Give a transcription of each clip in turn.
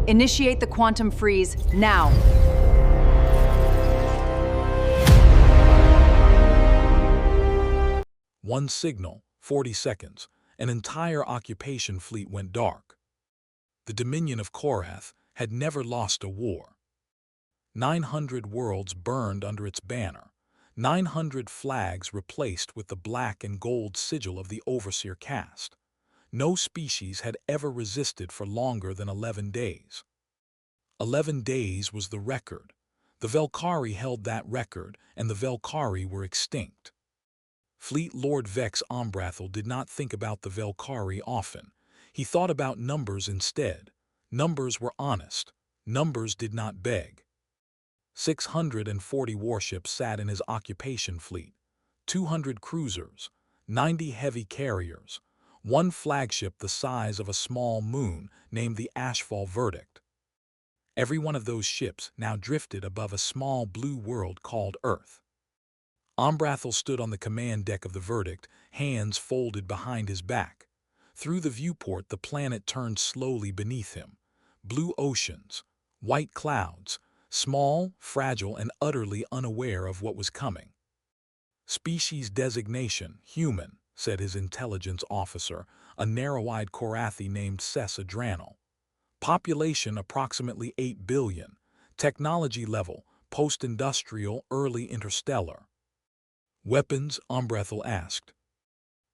Initiate the quantum freeze now. One signal, 40 seconds, an entire occupation fleet went dark. The Dominion of Korrath had never lost a war. 900 worlds burned under its banner, 900 flags replaced with the black and gold sigil of the Overseer caste. No species had ever resisted for longer than 11 days. 11 days was the record. The Velkhari held that record, and the Velkhari were extinct. Fleet Lord Vex Ombrathal did not think about the Velkhari often. He thought about numbers instead. Numbers were honest. Numbers did not beg. 640 warships sat in his occupation fleet, 200 cruisers, 90 heavy carriers, one flagship the size of a small moon named the Ashfall Verdict. Every one of those ships now drifted above a small blue world called Earth. Ombrathal stood on the command deck of the Verdict, hands folded behind his back. Through the viewport, the planet turned slowly beneath him. Blue oceans, white clouds, small, fragile, and utterly unaware of what was coming. Species designation, human, said his intelligence officer, a narrow-eyed Korrathi named Ses Adranal. Population approximately 8 billion. Technology level, post-industrial, early interstellar. Weapons, Ombrathal asked.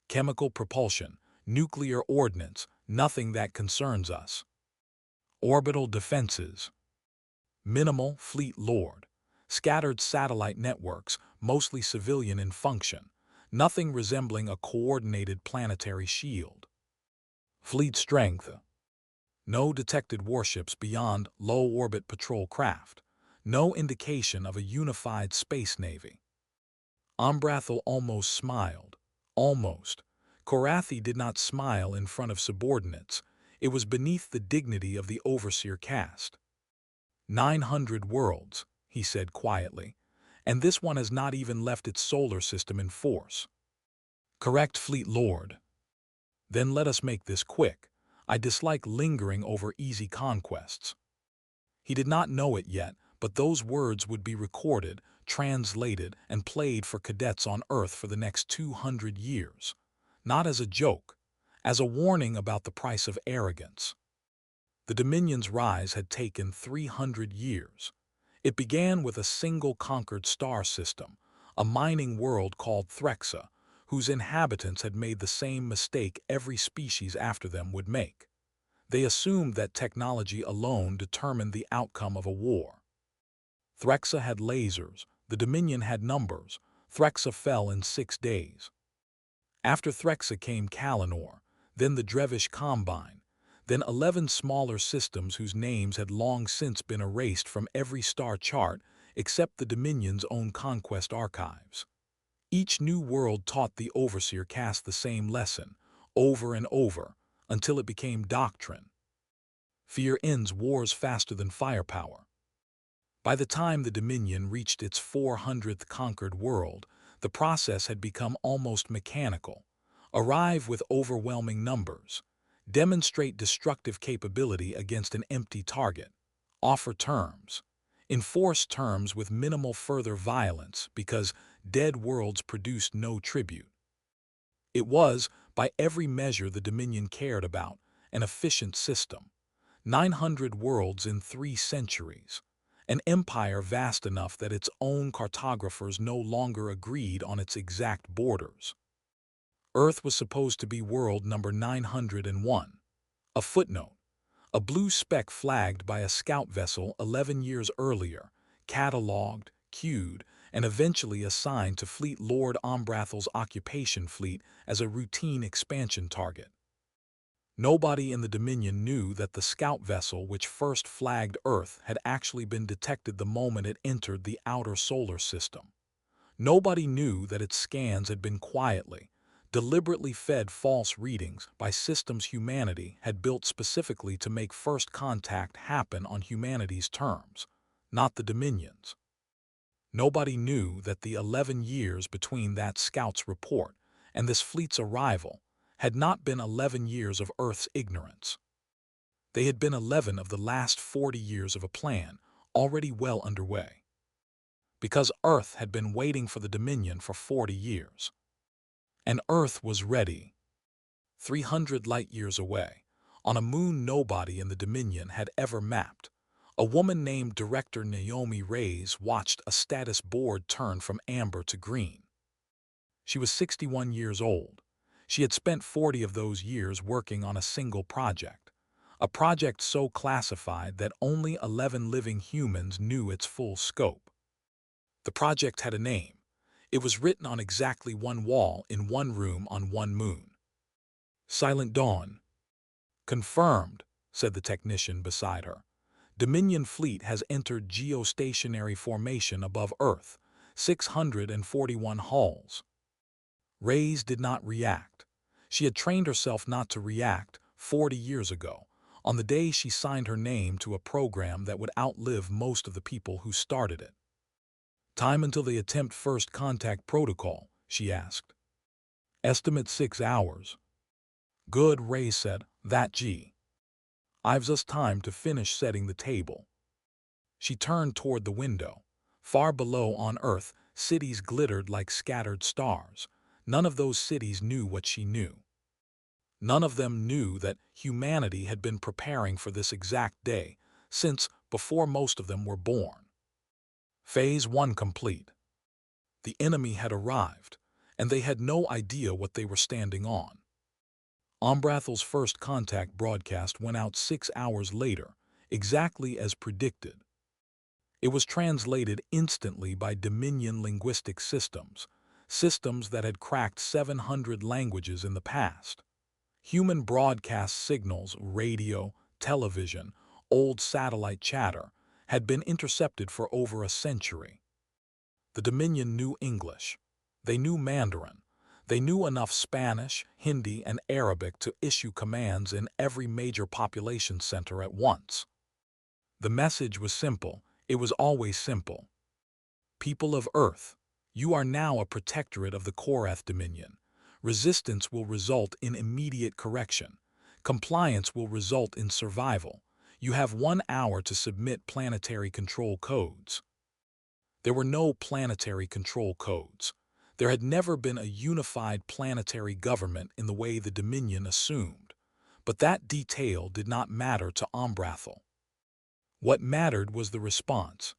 Chemical propulsion, nuclear ordnance, nothing that concerns us. Orbital defenses. Minimal, Fleet Lord. Scattered satellite networks, mostly civilian in function. Nothing resembling a coordinated planetary shield. Fleet strength. No detected warships beyond low-orbit patrol craft. No indication of a unified space navy. Ombrathal almost smiled. Almost. Korrathi did not smile in front of subordinates. It was beneath the dignity of the Overseer caste. 900 worlds, he said quietly, and this one has not even left its solar system in force. Correct, Fleet Lord. Then let us make this quick. I dislike lingering over easy conquests. He did not know it yet, but those words would be recorded, translated, and played for cadets on Earth for the next 200 years. Not as a joke, as a warning about the price of arrogance. The Dominion's rise had taken 300 years. It began with a single conquered star system, a mining world called Threxa, whose inhabitants had made the same mistake every species after them would make. They assumed that technology alone determined the outcome of a war. Threxa had lasers, the Dominion had numbers. Threxa fell in 6 days. After Threxa came Kalinor, then the Drevish Combine, then 11 smaller systems whose names had long since been erased from every star chart except the Dominion's own conquest archives. Each new world taught the Overseer caste the same lesson, over and over, until it became doctrine. Fear ends wars faster than firepower. By the time the Dominion reached its 400th conquered world, the process had become almost mechanical. Arrive with overwhelming numbers. Demonstrate destructive capability against an empty target. Offer terms. Enforce terms with minimal further violence because dead worlds produced no tribute. It was, by every measure the Dominion cared about, an efficient system. 900 worlds in 3 centuries. An empire vast enough that its own cartographers no longer agreed on its exact borders. Earth was supposed to be world number 901. A footnote. A blue speck flagged by a scout vessel 11 years earlier, catalogued, queued, and eventually assigned to Fleet Lord Ombrathal's occupation fleet as a routine expansion target. Nobody in the Dominion knew that the scout vessel which first flagged Earth had actually been detected the moment it entered the outer solar system. Nobody knew that its scans had been quietly, deliberately fed false readings by systems humanity had built specifically to make first contact happen on humanity's terms, not the Dominion's. Nobody knew that the 11 years between that scout's report and this fleet's arrival had not been 11 years of Earth's ignorance. They had been 11 of the last 40 years of a plan, already well underway. Because Earth had been waiting for the Dominion for 40 years. And Earth was ready. 300 light-years away, on a moon nobody in the Dominion had ever mapped, a woman named Director Naomi Reyes watched a status board turn from amber to green. She was 61 years old. She had spent 40 of those years working on a single project, a project so classified that only 11 living humans knew its full scope. The project had a name. It was written on exactly one wall in one room on one moon. Silent Dawn. Confirmed, said the technician beside her. Dominion fleet has entered geostationary formation above Earth, 641 hulls. Reyes did not react. She had trained herself not to react 40 years ago, on the day she signed her name to a program that would outlive most of the people who started it. Time until they attempt first contact protocol, she asked. Estimate 6 hours. Good, Reyes said. That I've just time to finish setting the table. She turned toward the window. Far below on Earth, cities glittered like scattered stars. None of those cities knew what she knew. None of them knew that humanity had been preparing for this exact day since before most of them were born. Phase 1 complete. The enemy had arrived, and they had no idea what they were standing on. Ombrathal's first contact broadcast went out 6 hours later, exactly as predicted. It was translated instantly by Dominion linguistic systems, systems that had cracked 700 languages in the past. Human broadcast signals, radio, television, old satellite chatter, had been intercepted for over a century. The Dominion knew English. They knew Mandarin. They knew enough Spanish, Hindi, and Arabic to issue commands in every major population center at once. The message was simple. It was always simple. People of Earth, you are now a protectorate of the Korrath Dominion. Resistance will result in immediate correction. Compliance will result in survival. You have 1 hour to submit planetary control codes. There were no planetary control codes. There had never been a unified planetary government in the way the Dominion assumed. But that detail did not matter to Ombrathal. What mattered was the response.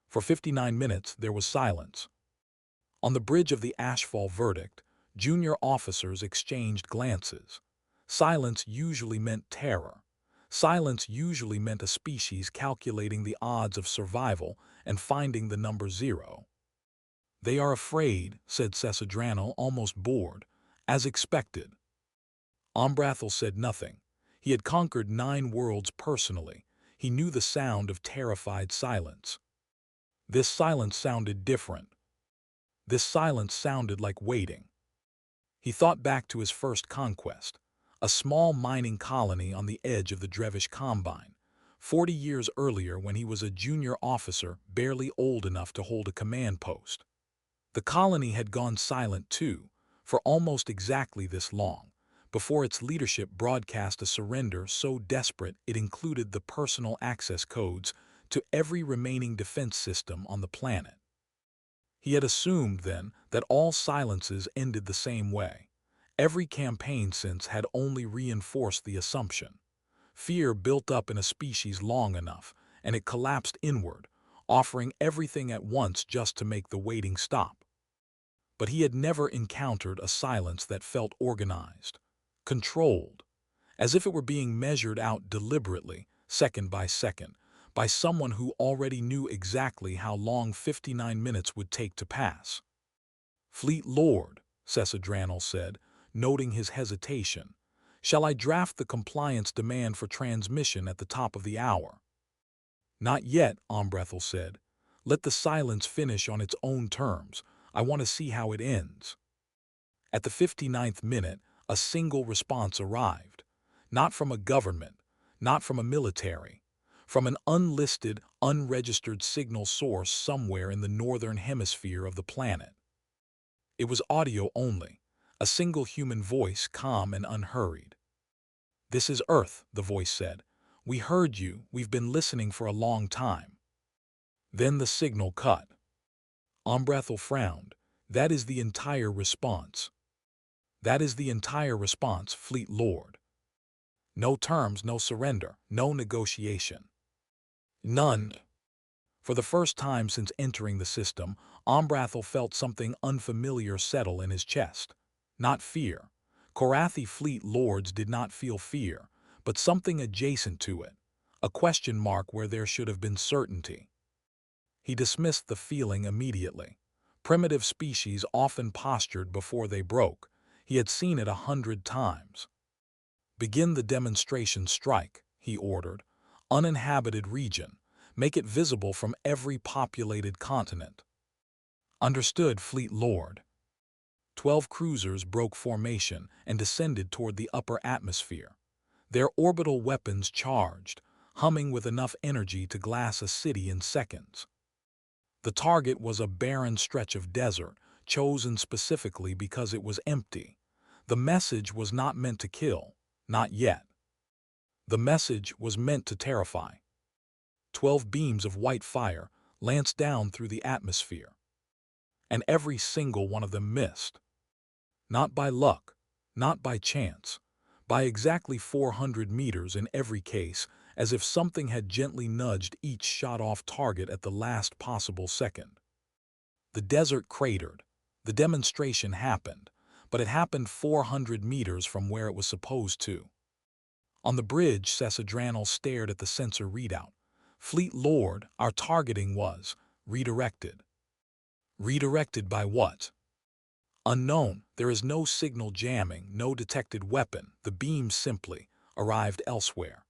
For 59 minutes there was silence. On the bridge of the Ashfall verdict, junior officers exchanged glances. Silence usually meant terror. Silence usually meant a species calculating the odds of survival and finding the number 0. They are afraid, said Cesadranal, almost bored, as expected. Ombrathal said nothing. He had conquered 9 worlds personally. He knew the sound of terrified silence. This silence sounded different. This silence sounded like waiting. He thought back to his first conquest, a small mining colony on the edge of the Drevish Combine, 40 years earlier when he was a junior officer barely old enough to hold a command post. The colony had gone silent too, for almost exactly this long, before its leadership broadcast a surrender so desperate it included the personal access codes to every remaining defense system on the planet. He had assumed then that all silences ended the same way. Every campaign since had only reinforced the assumption. Fear built up in a species long enough, and it collapsed inward, offering everything at once just to make the waiting stop. But he had never encountered a silence that felt organized, controlled, as if it were being measured out deliberately, second by second, by someone who already knew exactly how long 59 minutes would take to pass. Fleet Lord, Cesadranal said, noting his hesitation, shall I draft the compliance demand for transmission at the top of the hour? Not yet, Ombrathal said. Let the silence finish on its own terms. I want to see how it ends. At the 59th minute, a single response arrived. Not from a government, not from a military, from an unlisted, unregistered signal source somewhere in the northern hemisphere of the planet. It was audio only, a single human voice, calm and unhurried. This is Earth, the voice said. We heard you. We've been listening for a long time. Then the signal cut. Ombrathal frowned. That is the entire response. That is the entire response, Fleet Lord. No terms, no surrender, no negotiation. None. For the first time since entering the system, Ombrathal felt something unfamiliar settle in his chest. Not fear. Korrathi Fleet Lords did not feel fear, but something adjacent to it, a question mark where there should have been certainty. He dismissed the feeling immediately. Primitive species often postured before they broke. He had seen it 100 times. Begin the demonstration strike, he ordered. Uninhabited region. Make it visible from every populated continent. Understood, Fleet Lord. 12 cruisers broke formation and descended toward the upper atmosphere. Their orbital weapons charged, humming with enough energy to glass a city in seconds. The target was a barren stretch of desert, chosen specifically because it was empty. The message was not meant to kill, not yet. The message was meant to terrify. 12 beams of white fire lanced down through the atmosphere, and every single one of them missed. Not by luck, not by chance, by exactly 400 meters in every case, as if something had gently nudged each shot-off target at the last possible second. The desert cratered. The demonstration happened, but it happened 400 meters from where it was supposed to. On the bridge, Sessadranal stared at the sensor readout. Fleet Lord, our targeting was redirected. Redirected by what? Unknown. There is no signal jamming, no detected weapon. The beam simply arrived elsewhere.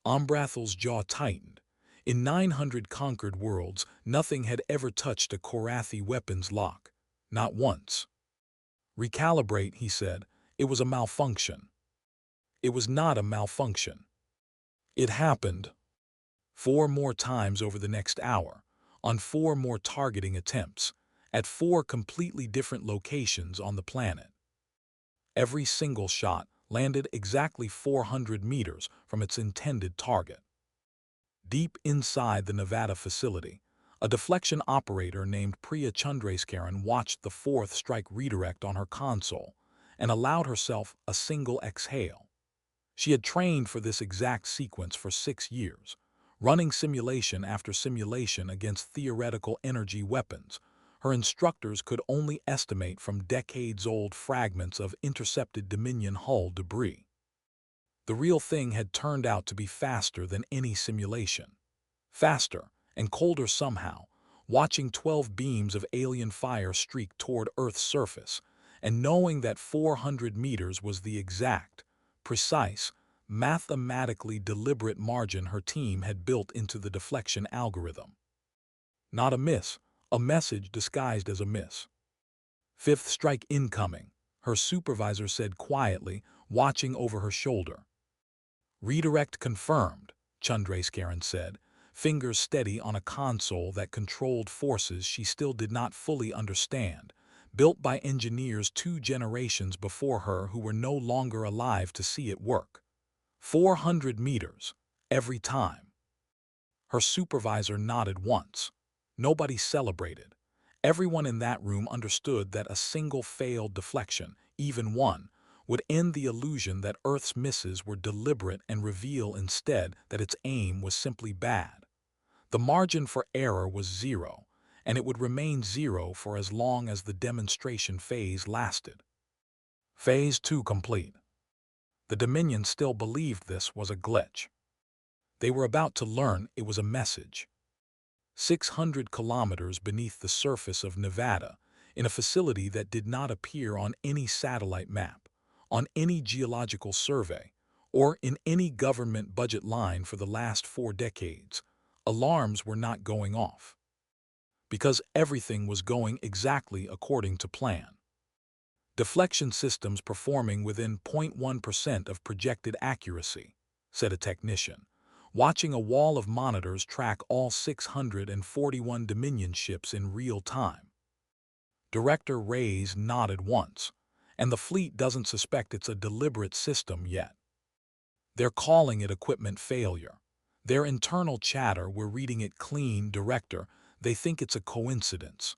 Ombrathal's jaw tightened. In 900 conquered worlds, nothing had ever touched a Korrathi weapons lock. Not once. Recalibrate, he said. It was a malfunction. It was not a malfunction. It happened 4 more times over the next hour, on 4 more targeting attempts, at 4 completely different locations on the planet. Every single shot landed exactly 400 meters from its intended target. Deep inside the Nevada facility, a deflection operator named Priya Chandrasekharan watched the 4th strike redirect on her console and allowed herself a single exhale. She had trained for this exact sequence for 6 years, running simulation after simulation against theoretical energy weapons. Her instructors could only estimate from decades-old fragments of intercepted Dominion hull debris. The real thing had turned out to be faster than any simulation. Faster and colder somehow, watching 12 beams of alien fire streak toward Earth's surface, and knowing that 400 meters was the exact, precise, mathematically deliberate margin her team had built into the deflection algorithm. Not a miss, a message disguised as a miss. 5th strike incoming, her supervisor said quietly, watching over her shoulder. Redirect confirmed, Chandrasekharan said, fingers steady on a console that controlled forces she still did not fully understand, built by engineers 2 generations before her who were no longer alive to see it work. 400 meters, every time. Her supervisor nodded once. Nobody celebrated. Everyone in that room understood that a single failed deflection, even one, would end the illusion that Earth's misses were deliberate and reveal instead that its aim was simply bad. The margin for error was 0, and it would remain 0 for as long as the demonstration phase lasted. Phase 2 complete. The Dominion still believed this was a glitch. They were about to learn it was a message. 600 kilometers beneath the surface of Nevada, in a facility that did not appear on any satellite map, on any geological survey, or in any government budget line for the last 4 decades, alarms were not going off. Because everything was going exactly according to plan. Deflection systems performing within 0.1% of projected accuracy, said a technician, watching a wall of monitors track all 641 Dominion ships in real time. Director Reyes nodded once, and the fleet doesn't suspect it's a deliberate system yet. They're calling it equipment failure. Their internal chatter, we're reading it clean, director, they think it's a coincidence.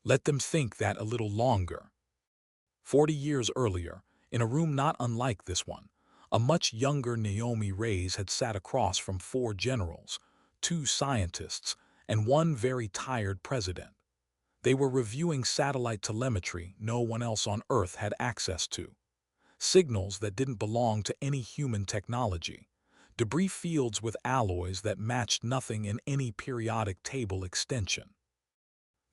Let them think that a little longer. 40 years earlier, in a room not unlike this one, a much younger Naomi Reyes had sat across from 4 generals, 2 scientists, and 1 very tired president. They were reviewing satellite telemetry no one else on Earth had access to. Signals that didn't belong to any human technology. Debris fields with alloys that matched nothing in any periodic table extension.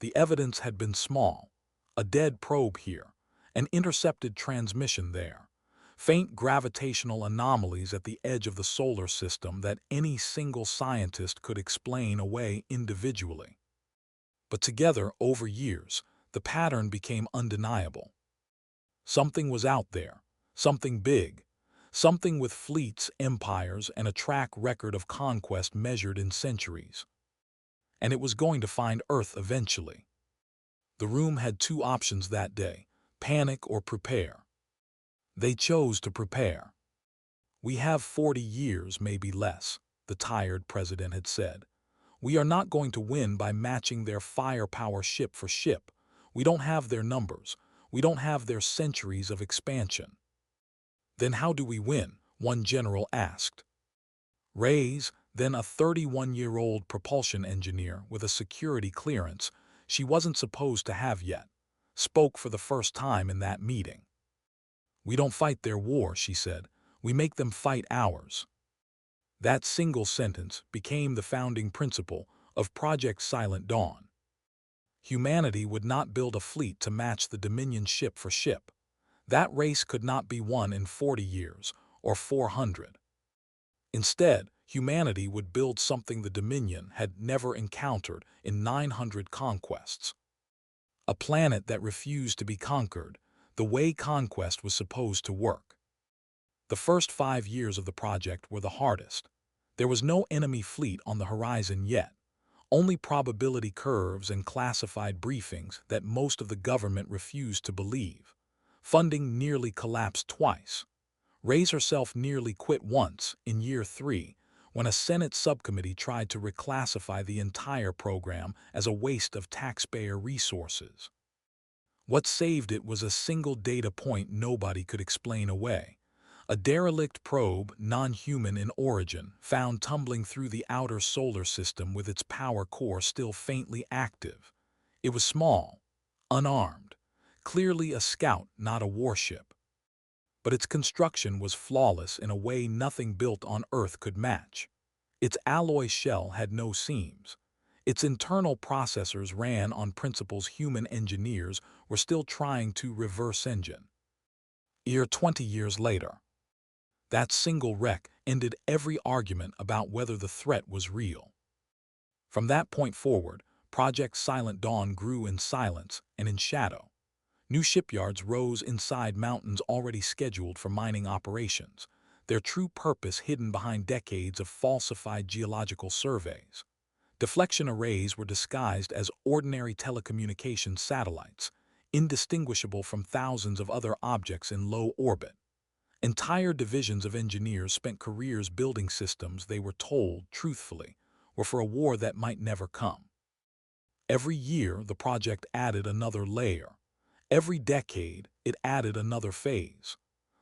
The evidence had been small. A dead probe here, an intercepted transmission there, faint gravitational anomalies at the edge of the solar system that any single scientist could explain away individually. But together, over years, the pattern became undeniable. Something was out there, something big, something with fleets, empires, and a track record of conquest measured in centuries. And it was going to find Earth eventually. The room had 2 options that day, panic or prepare. They chose to prepare. "We have 40 years, maybe less," the tired president had said. "We are not going to win by matching their firepower ship for ship. We don't have their numbers. We don't have their centuries of expansion." "Then how do we win?" one general asked. Reyes, then a 31-year-old propulsion engineer with a security clearance she wasn't supposed to have yet, spoke for the first time in that meeting. "We don't fight their war," she said. "We make them fight ours." That single sentence became the founding principle of Project Silent Dawn. Humanity would not build a fleet to match the Dominion ship for ship. That race could not be won in 40 years or 400. Instead, humanity would build something the Dominion had never encountered in 900 conquests. A planet that refused to be conquered, the way conquest was supposed to work. The first 5 years of the project were the hardest. There was no enemy fleet on the horizon yet, only probability curves and classified briefings that most of the government refused to believe. Funding nearly collapsed twice. Reyes herself nearly quit once, in year 3, when a Senate subcommittee tried to reclassify the entire program as a waste of taxpayer resources. What saved it was a single data point nobody could explain away. A derelict probe, non-human in origin, found tumbling through the outer solar system with its power core still faintly active. It was small, unarmed, clearly a scout, not a warship. But its construction was flawless in a way nothing built on Earth could match. Its alloy shell had no seams. Its internal processors ran on principles human engineers were still trying to reverse engine. 20 years later. That single wreck ended every argument about whether the threat was real. From that point forward, Project Silent Dawn grew in silence and in shadow. New shipyards rose inside mountains already scheduled for mining operations, their true purpose hidden behind decades of falsified geological surveys. Deflection arrays were disguised as ordinary telecommunications satellites, indistinguishable from thousands of other objects in low orbit. Entire divisions of engineers spent careers building systems they were told, truthfully, were for a war that might never come. Every year, the project added another layer. Every decade, it added another phase.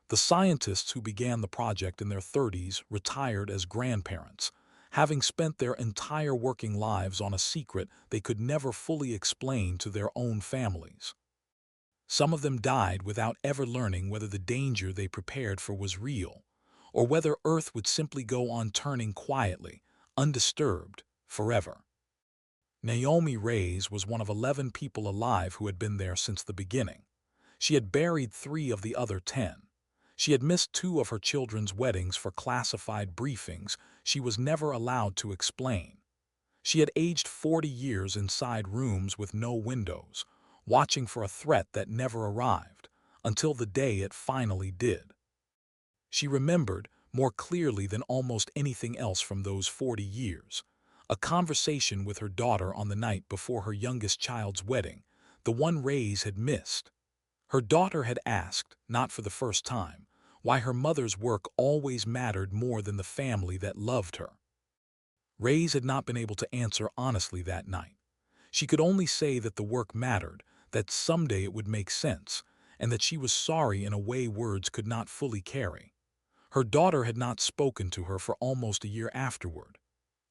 The scientists who began the project in their 30s retired as grandparents, having spent their entire working lives on a secret they could never fully explain to their own families. Some of them died without ever learning whether the danger they prepared for was real, or whether Earth would simply go on turning quietly, undisturbed, forever. Naomi Reyes was one of 11 people alive who had been there since the beginning. She had buried 3 of the other 10. She had missed 2 of her children's weddings for classified briefings she was never allowed to explain. She had aged 40 years inside rooms with no windows, watching for a threat that never arrived, until the day it finally did. She remembered, more clearly than almost anything else from those 40 years, a conversation with her daughter on the night before her youngest child's wedding, the one Reyes had missed. Her daughter had asked, not for the first time, why her mother's work always mattered more than the family that loved her. Reyes had not been able to answer honestly that night. She could only say that the work mattered, that someday it would make sense, and that she was sorry in a way words could not fully carry. Her daughter had not spoken to her for almost a year afterward.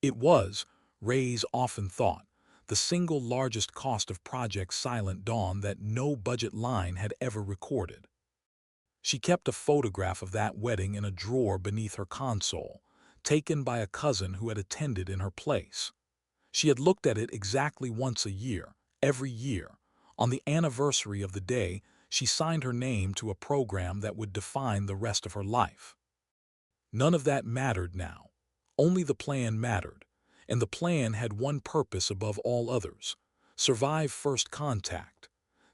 It was, Reyes often thought, the single largest cost of Project Silent Dawn that no budget line had ever recorded. She kept a photograph of that wedding in a drawer beneath her console, taken by a cousin who had attended in her place. She had looked at it exactly once a year, every year. On the anniversary of the day, she signed her name to a program that would define the rest of her life. None of that mattered now. Only the plan mattered, and the plan had one purpose above all others: survive first contact,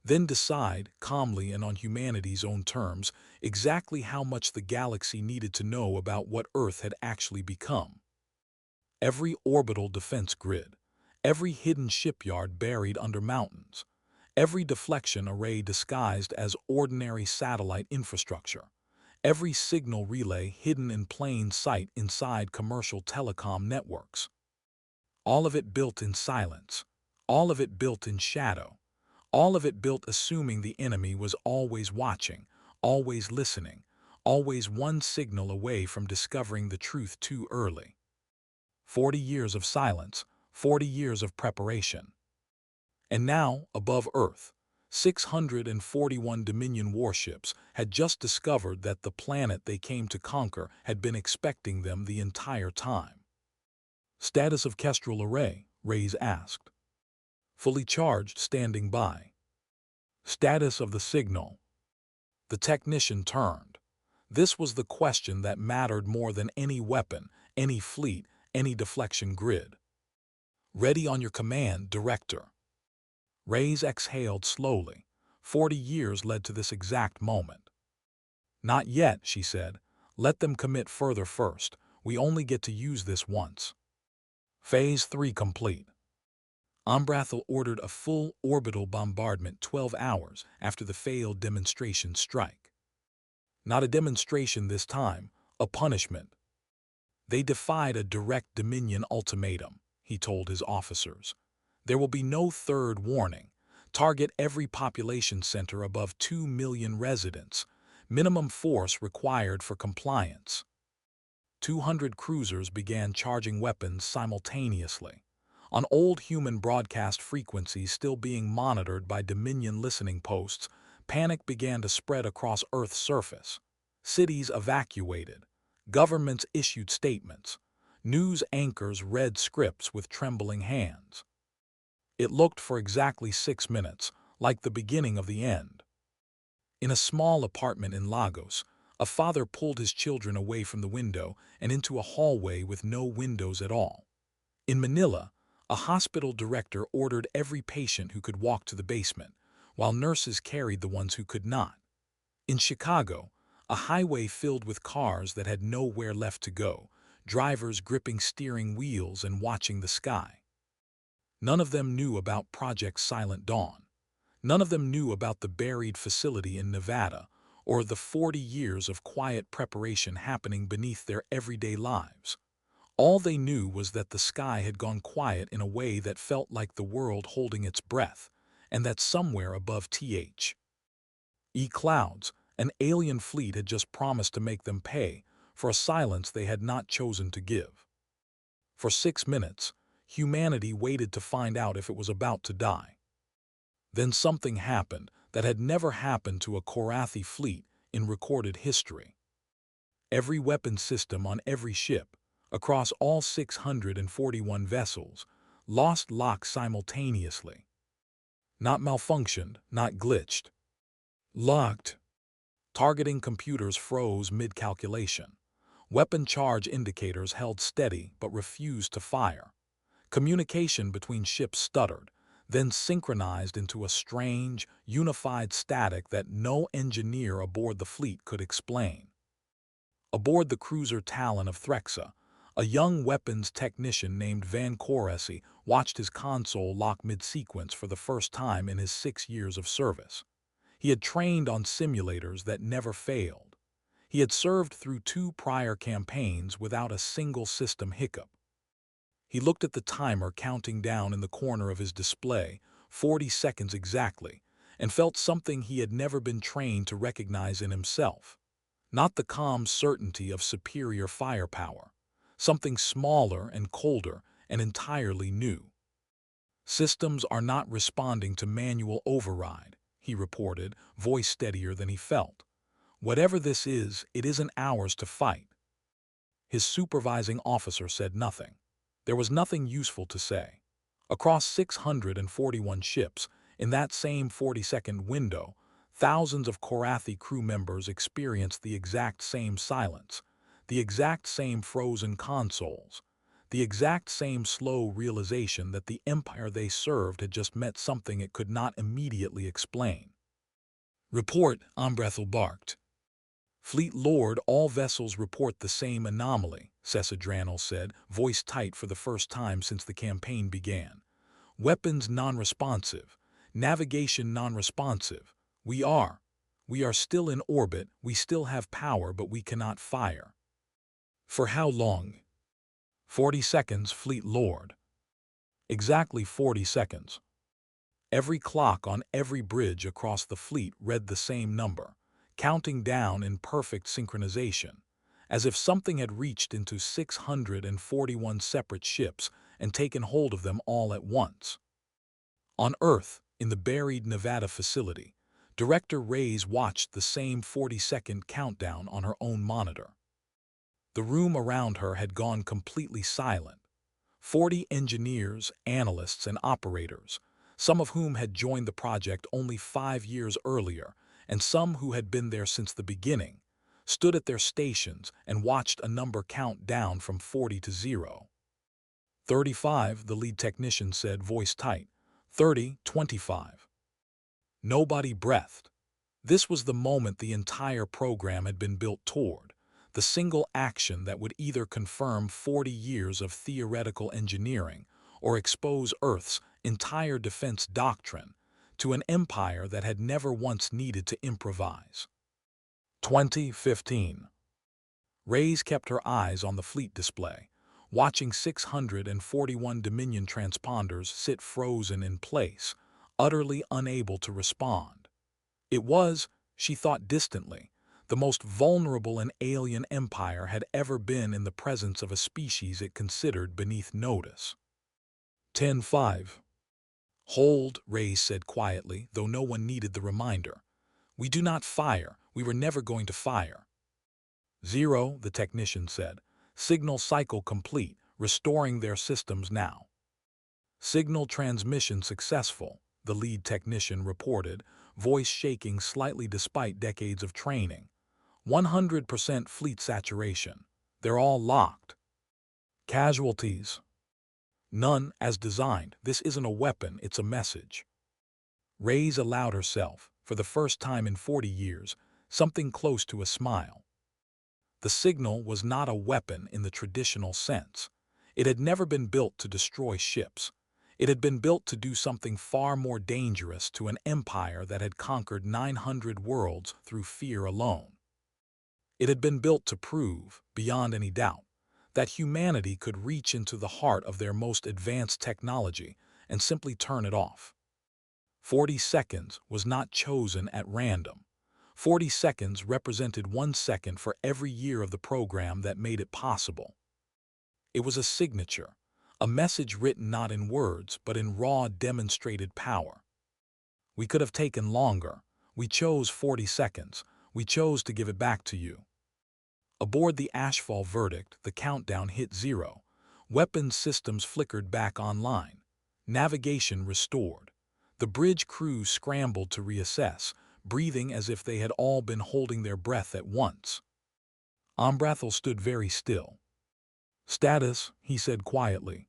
then decide, calmly and on humanity's own terms, exactly how much the galaxy needed to know about what Earth had actually become. Every orbital defense grid, every hidden shipyard buried under mountains, every deflection array disguised as ordinary satellite infrastructure, every signal relay hidden in plain sight inside commercial telecom networks. All of it built in silence, all of it built in shadow, all of it built assuming the enemy was always watching, always listening, always one signal away from discovering the truth too early. 40 years of silence, 40 years of preparation. And now, above Earth, 641 Dominion warships had just discovered that the planet they came to conquer had been expecting them the entire time. Status of Kestrel Array, Reyes asked. Fully charged, standing by. Status of the signal. The technician turned. This was the question that mattered more than any weapon, any fleet, any deflection grid. Ready on your command, Director. Reyes exhaled slowly. 40 years led to this exact moment. Not yet, she said. Let them commit further first. We only get to use this once. Phase 3 complete. Ombrathal ordered a full orbital bombardment 12 hours after the failed demonstration strike. Not a demonstration this time, a punishment. They defied a direct Dominion ultimatum, he told his officers. There will be no third warning. Target every population center above 2 million residents. Minimum force required for compliance. 200 cruisers began charging weapons simultaneously. On old human broadcast frequencies still being monitored by Dominion listening posts, panic began to spread across Earth's surface. Cities evacuated. Governments issued statements. News anchors read scripts with trembling hands. It looked for exactly 6 minutes, like the beginning of the end. In a small apartment in Lagos, a father pulled his children away from the window and into a hallway with no windows at all. In Manila, a hospital director ordered every patient who could walk to the basement, while nurses carried the ones who could not. In Chicago, a highway filled with cars that had nowhere left to go, drivers gripping steering wheels and watching the sky. None of them knew about Project Silent Dawn. None of them knew about the buried facility in Nevada or the 40 years of quiet preparation happening beneath their everyday lives. All they knew was that the sky had gone quiet in a way that felt like the world holding its breath, and that somewhere above clouds, an alien fleet had just promised to make them pay for a silence they had not chosen to give. For 6 minutes, humanity waited to find out if it was about to die. Then something happened that had never happened to a Korrathi fleet in recorded history. Every weapon system on every ship, across all 641 vessels, lost lock simultaneously. Not malfunctioned, not glitched. Locked. Targeting computers froze mid-calculation. Weapon charge indicators held steady but refused to fire. Communication between ships stuttered, then synchronized into a strange, unified static that no engineer aboard the fleet could explain. Aboard the cruiser Talon of Threxa, a young weapons technician named Van Korrath watched his console lock mid-sequence for the first time in his 6 years of service. He had trained on simulators that never failed. He had served through 2 prior campaigns without a single system hiccup. He looked at the timer counting down in the corner of his display, 40 seconds exactly, and felt something he had never been trained to recognize in himself. Not the calm certainty of superior firepower, something smaller and colder and entirely new. "Systems are not responding to manual override," he reported, voice steadier than he felt. "Whatever this is, it isn't ours to fight." His supervising officer said nothing. There was nothing useful to say. Across 641 ships, in that same 40-second window, thousands of Korrathi crew members experienced the exact same silence, the exact same frozen consoles, the exact same slow realization that the empire they served had just met something it could not immediately explain. "Report," Ombrathal barked. "Fleet Lord, all vessels report the same anomaly," Dranel said, voice tight for the first time since the campaign began. "Weapons non-responsive. Navigation non-responsive. We are still in orbit, we still have power, but we cannot fire." "For how long?" 40 seconds, Fleet Lord." "Exactly 40 seconds. Every clock on every bridge across the fleet read the same number, counting down in perfect synchronization, as if something had reached into 641 separate ships and taken hold of them all at once. On Earth, in the buried Nevada facility, Director Reyes watched the same 40-second countdown on her own monitor. The room around her had gone completely silent. 40 engineers, analysts, and operators, some of whom had joined the project only 5 years earlier, and some who had been there since the beginning, stood at their stations and watched a number count down from 40 to 0. 35, the lead technician said, voice tight. 30, 25. Nobody breathed. This was the moment the entire program had been built toward, the single action that would either confirm 40 years of theoretical engineering or expose Earth's entire defense doctrine to an empire that had never once needed to improvise. 2015. Reyes kept her eyes on the fleet display, watching 641 Dominion transponders sit frozen in place, utterly unable to respond. It was, she thought distantly, the most vulnerable an alien empire had ever been in the presence of a species it considered beneath notice. 10-5. "Hold," Reyes said quietly, though no one needed the reminder. "We do not fire. We were never going to fire." 0, the technician said. "Signal cycle complete, restoring their systems now." "Signal transmission successful," the lead technician reported, voice shaking slightly despite decades of training. 100% fleet saturation. They're all locked." "Casualties?" "None, as designed. This isn't a weapon, it's a message." Reyes allowed herself, for the first time in 40 years, something close to a smile. The signal was not a weapon in the traditional sense. It had never been built to destroy ships. It had been built to do something far more dangerous to an empire that had conquered 900 worlds through fear alone. It had been built to prove, beyond any doubt, that humanity could reach into the heart of their most advanced technology and simply turn it off. 40 seconds was not chosen at random. 40 seconds represented 1 second for every year of the program that made it possible. It was a signature, a message written not in words but in raw demonstrated power. "We could have taken longer. We chose 40 seconds. We chose to give it back to you." Aboard the Ashfall Verdict, the countdown hit 0. Weapons systems flickered back online. Navigation restored. The bridge crew scrambled to reassess, breathing as if they had all been holding their breath at once. Ombrathal stood very still. "Status," he said quietly.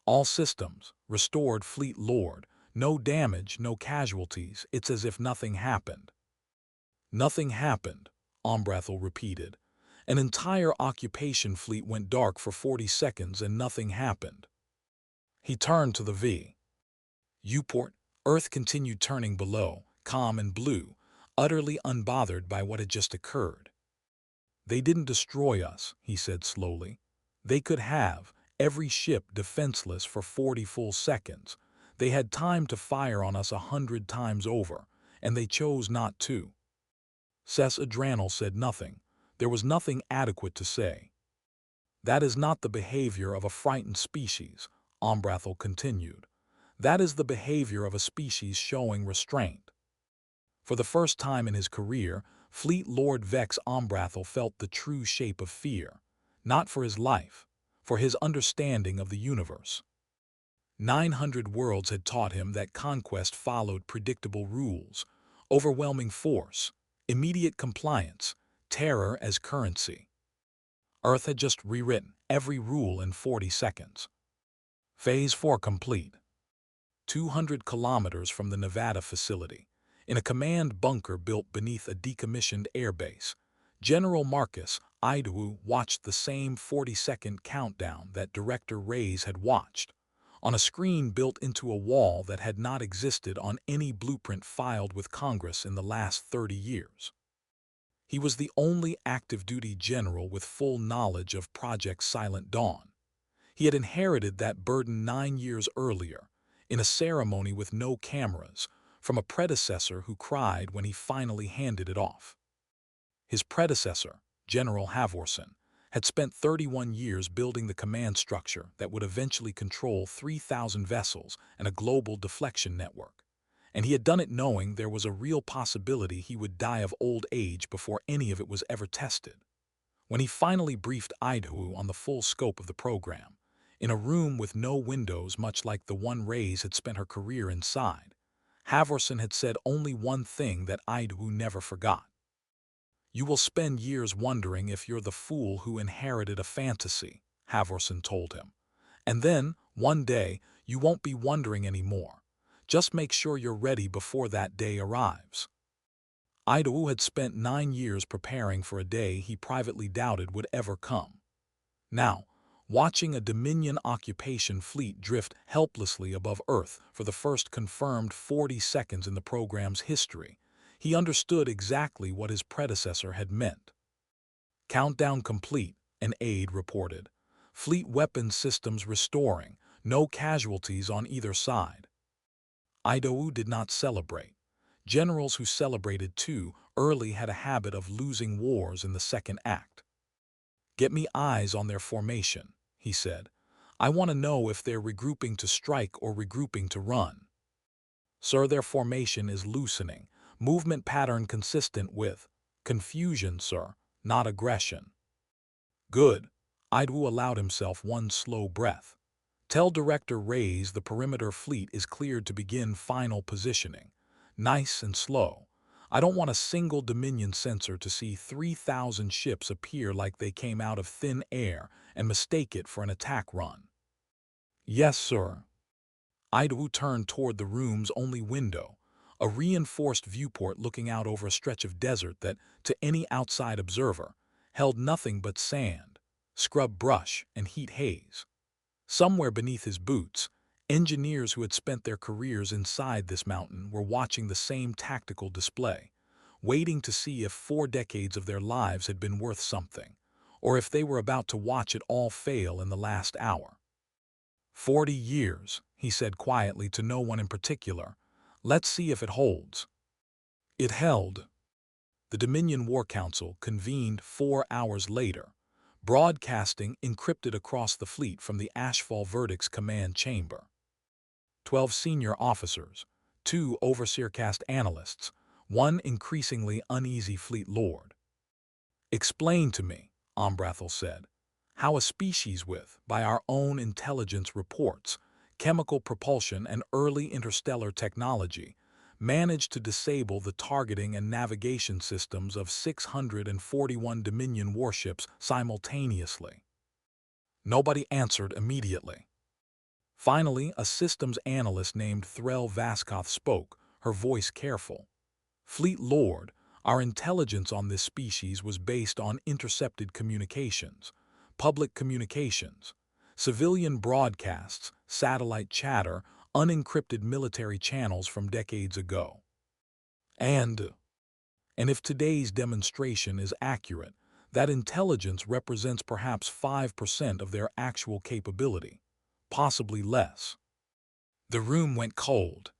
"All systems, restored, Fleet Lord. No damage, no casualties. It's as if nothing happened." "Nothing happened," Ombrathal repeated. "An entire occupation fleet went dark for 40 seconds and nothing happened." He turned to the V. U-port. Earth continued turning below, calm and blue, utterly unbothered by what had just occurred. They didn't destroy us, he said slowly. They could have, every ship defenseless for 40 full seconds. They had time to fire on us 100 times over, and they chose not to. Ses Adranal said nothing. There was nothing adequate to say. That is not the behavior of a frightened species, Ombrathal continued. That is the behavior of a species showing restraint. For the first time in his career, Fleet Lord Vex Ombrathal felt the true shape of fear, not for his life, for his understanding of the universe. 900 worlds had taught him that conquest followed predictable rules, overwhelming force, immediate compliance, terror as currency. Earth had just rewritten every rule in 40 seconds. Phase 4 complete. 200 kilometers from the Nevada facility, in a command bunker built beneath a decommissioned airbase, General Marcus Idaho watched the same 40-second countdown that Director Reyes had watched, on a screen built into a wall that had not existed on any blueprint filed with Congress in the last 30 years. He was the only active-duty general with full knowledge of Project Silent Dawn. He had inherited that burden 9 years earlier, in a ceremony with no cameras, from a predecessor who cried when he finally handed it off. His predecessor, General Havorson, had spent 31 years building the command structure that would eventually control 3,000 vessels and a global deflection network. And he had done it knowing there was a real possibility he would die of old age before any of it was ever tested. When he finally briefed Idaho on the full scope of the program, in a room with no windows much like the one Reyes had spent her career inside, Havorson had said only one thing that Idaho never forgot. "You will spend years wondering if you're the fool who inherited a fantasy," Havorson told him. "And then, one day, you won't be wondering anymore. Just make sure you're ready before that day arrives." Idaho had spent 9 years preparing for a day he privately doubted would ever come. Now, watching a Dominion occupation fleet drift helplessly above Earth for the first confirmed 40 seconds in the program's history, he understood exactly what his predecessor had meant. "Countdown complete," an aide reported. "Fleet weapons systems restoring, no casualties on either side." Idaho did not celebrate. Generals who celebrated too early had a habit of losing wars in the second act. "Get me eyes on their formation," he said. "I want to know if they're regrouping to strike or regrouping to run." "Sir, their formation is loosening. Movement pattern consistent with confusion, sir, not aggression." "Good." Idaho allowed himself one slow breath. "Tell Director Reyes the perimeter fleet is cleared to begin final positioning. Nice and slow. I don't want a single Dominion sensor to see 3,000 ships appear like they came out of thin air and mistake it for an attack run." "Yes, sir." Idaho turned toward the room's only window, a reinforced viewport looking out over a stretch of desert that, to any outside observer, held nothing but sand, scrub brush, and heat haze. Somewhere beneath his boots, engineers who had spent their careers inside this mountain were watching the same tactical display, waiting to see if 4 decades of their lives had been worth something, or if they were about to watch it all fail in the last hour. 40 years, he said quietly to no one in particular. "Let's see if it holds." It held. The Dominion War Council convened 4 hours later, broadcasting encrypted across the fleet from the Ashfall Verdict's command chamber. 12 senior officers, 2 overseer-cast analysts, 1 increasingly uneasy fleet lord. "Explain to me," Ombrathal said, "how a species with, by our own intelligence reports, chemical propulsion and early interstellar technology, managed to disable the targeting and navigation systems of 641 Dominion warships simultaneously." Nobody answered immediately. Finally, a systems analyst named Threll Vaskoth spoke, her voice careful. "Fleet Lord, our intelligence on this species was based on intercepted communications, public communications, civilian broadcasts, satellite chatter, unencrypted military channels from decades ago. And if today's demonstration is accurate, That intelligence represents perhaps 5% of their actual capability, possibly less. The room went cold.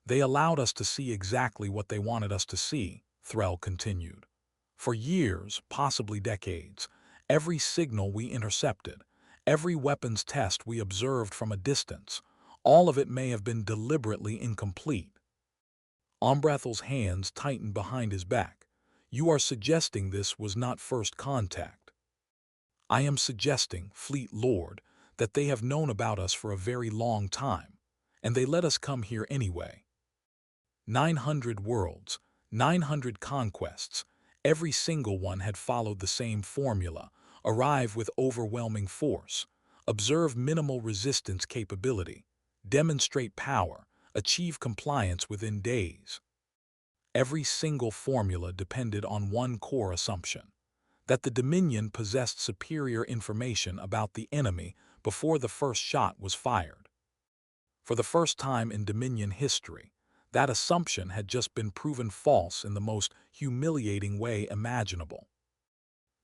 They allowed us to see exactly what they wanted us to see, Threll continued. For years, possibly decades, every signal we intercepted, every weapons test we observed from a distance, all of it may have been deliberately incomplete. Ombrathal's hands tightened behind his back. You are suggesting this was not first contact. I am suggesting, Fleet Lord, that they have known about us for a very long time, and they let us come here anyway. 900 worlds, 900 conquests, every single one had followed the same formula: arrive with overwhelming force, observe minimal resistance capability, demonstrate power, achieve compliance within days. Every single formula depended on one core assumption: that the Dominion possessed superior information about the enemy before the first shot was fired. For the first time in Dominion history, that assumption had just been proven false in the most humiliating way imaginable.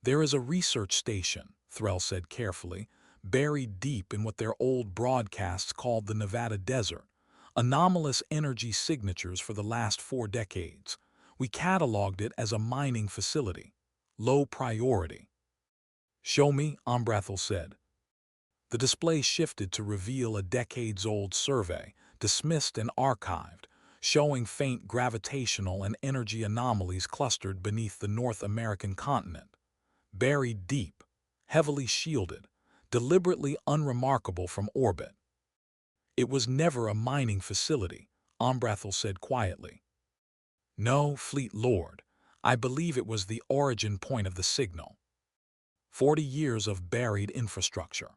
There is a research station, Threll said carefully, buried deep in what their old broadcasts called the Nevada Desert. Anomalous energy signatures for the last 4 decades. We cataloged it as a mining facility. Low priority. Show me, Ombrathal said. The display shifted to reveal a decades-old survey, dismissed and archived, showing faint gravitational and energy anomalies clustered beneath the North American continent. Buried deep, heavily shielded, deliberately unremarkable from orbit. It was never a mining facility, Ombrathal said quietly. No, Fleet Lord, I believe it was the origin point of the signal. 40 years of buried infrastructure.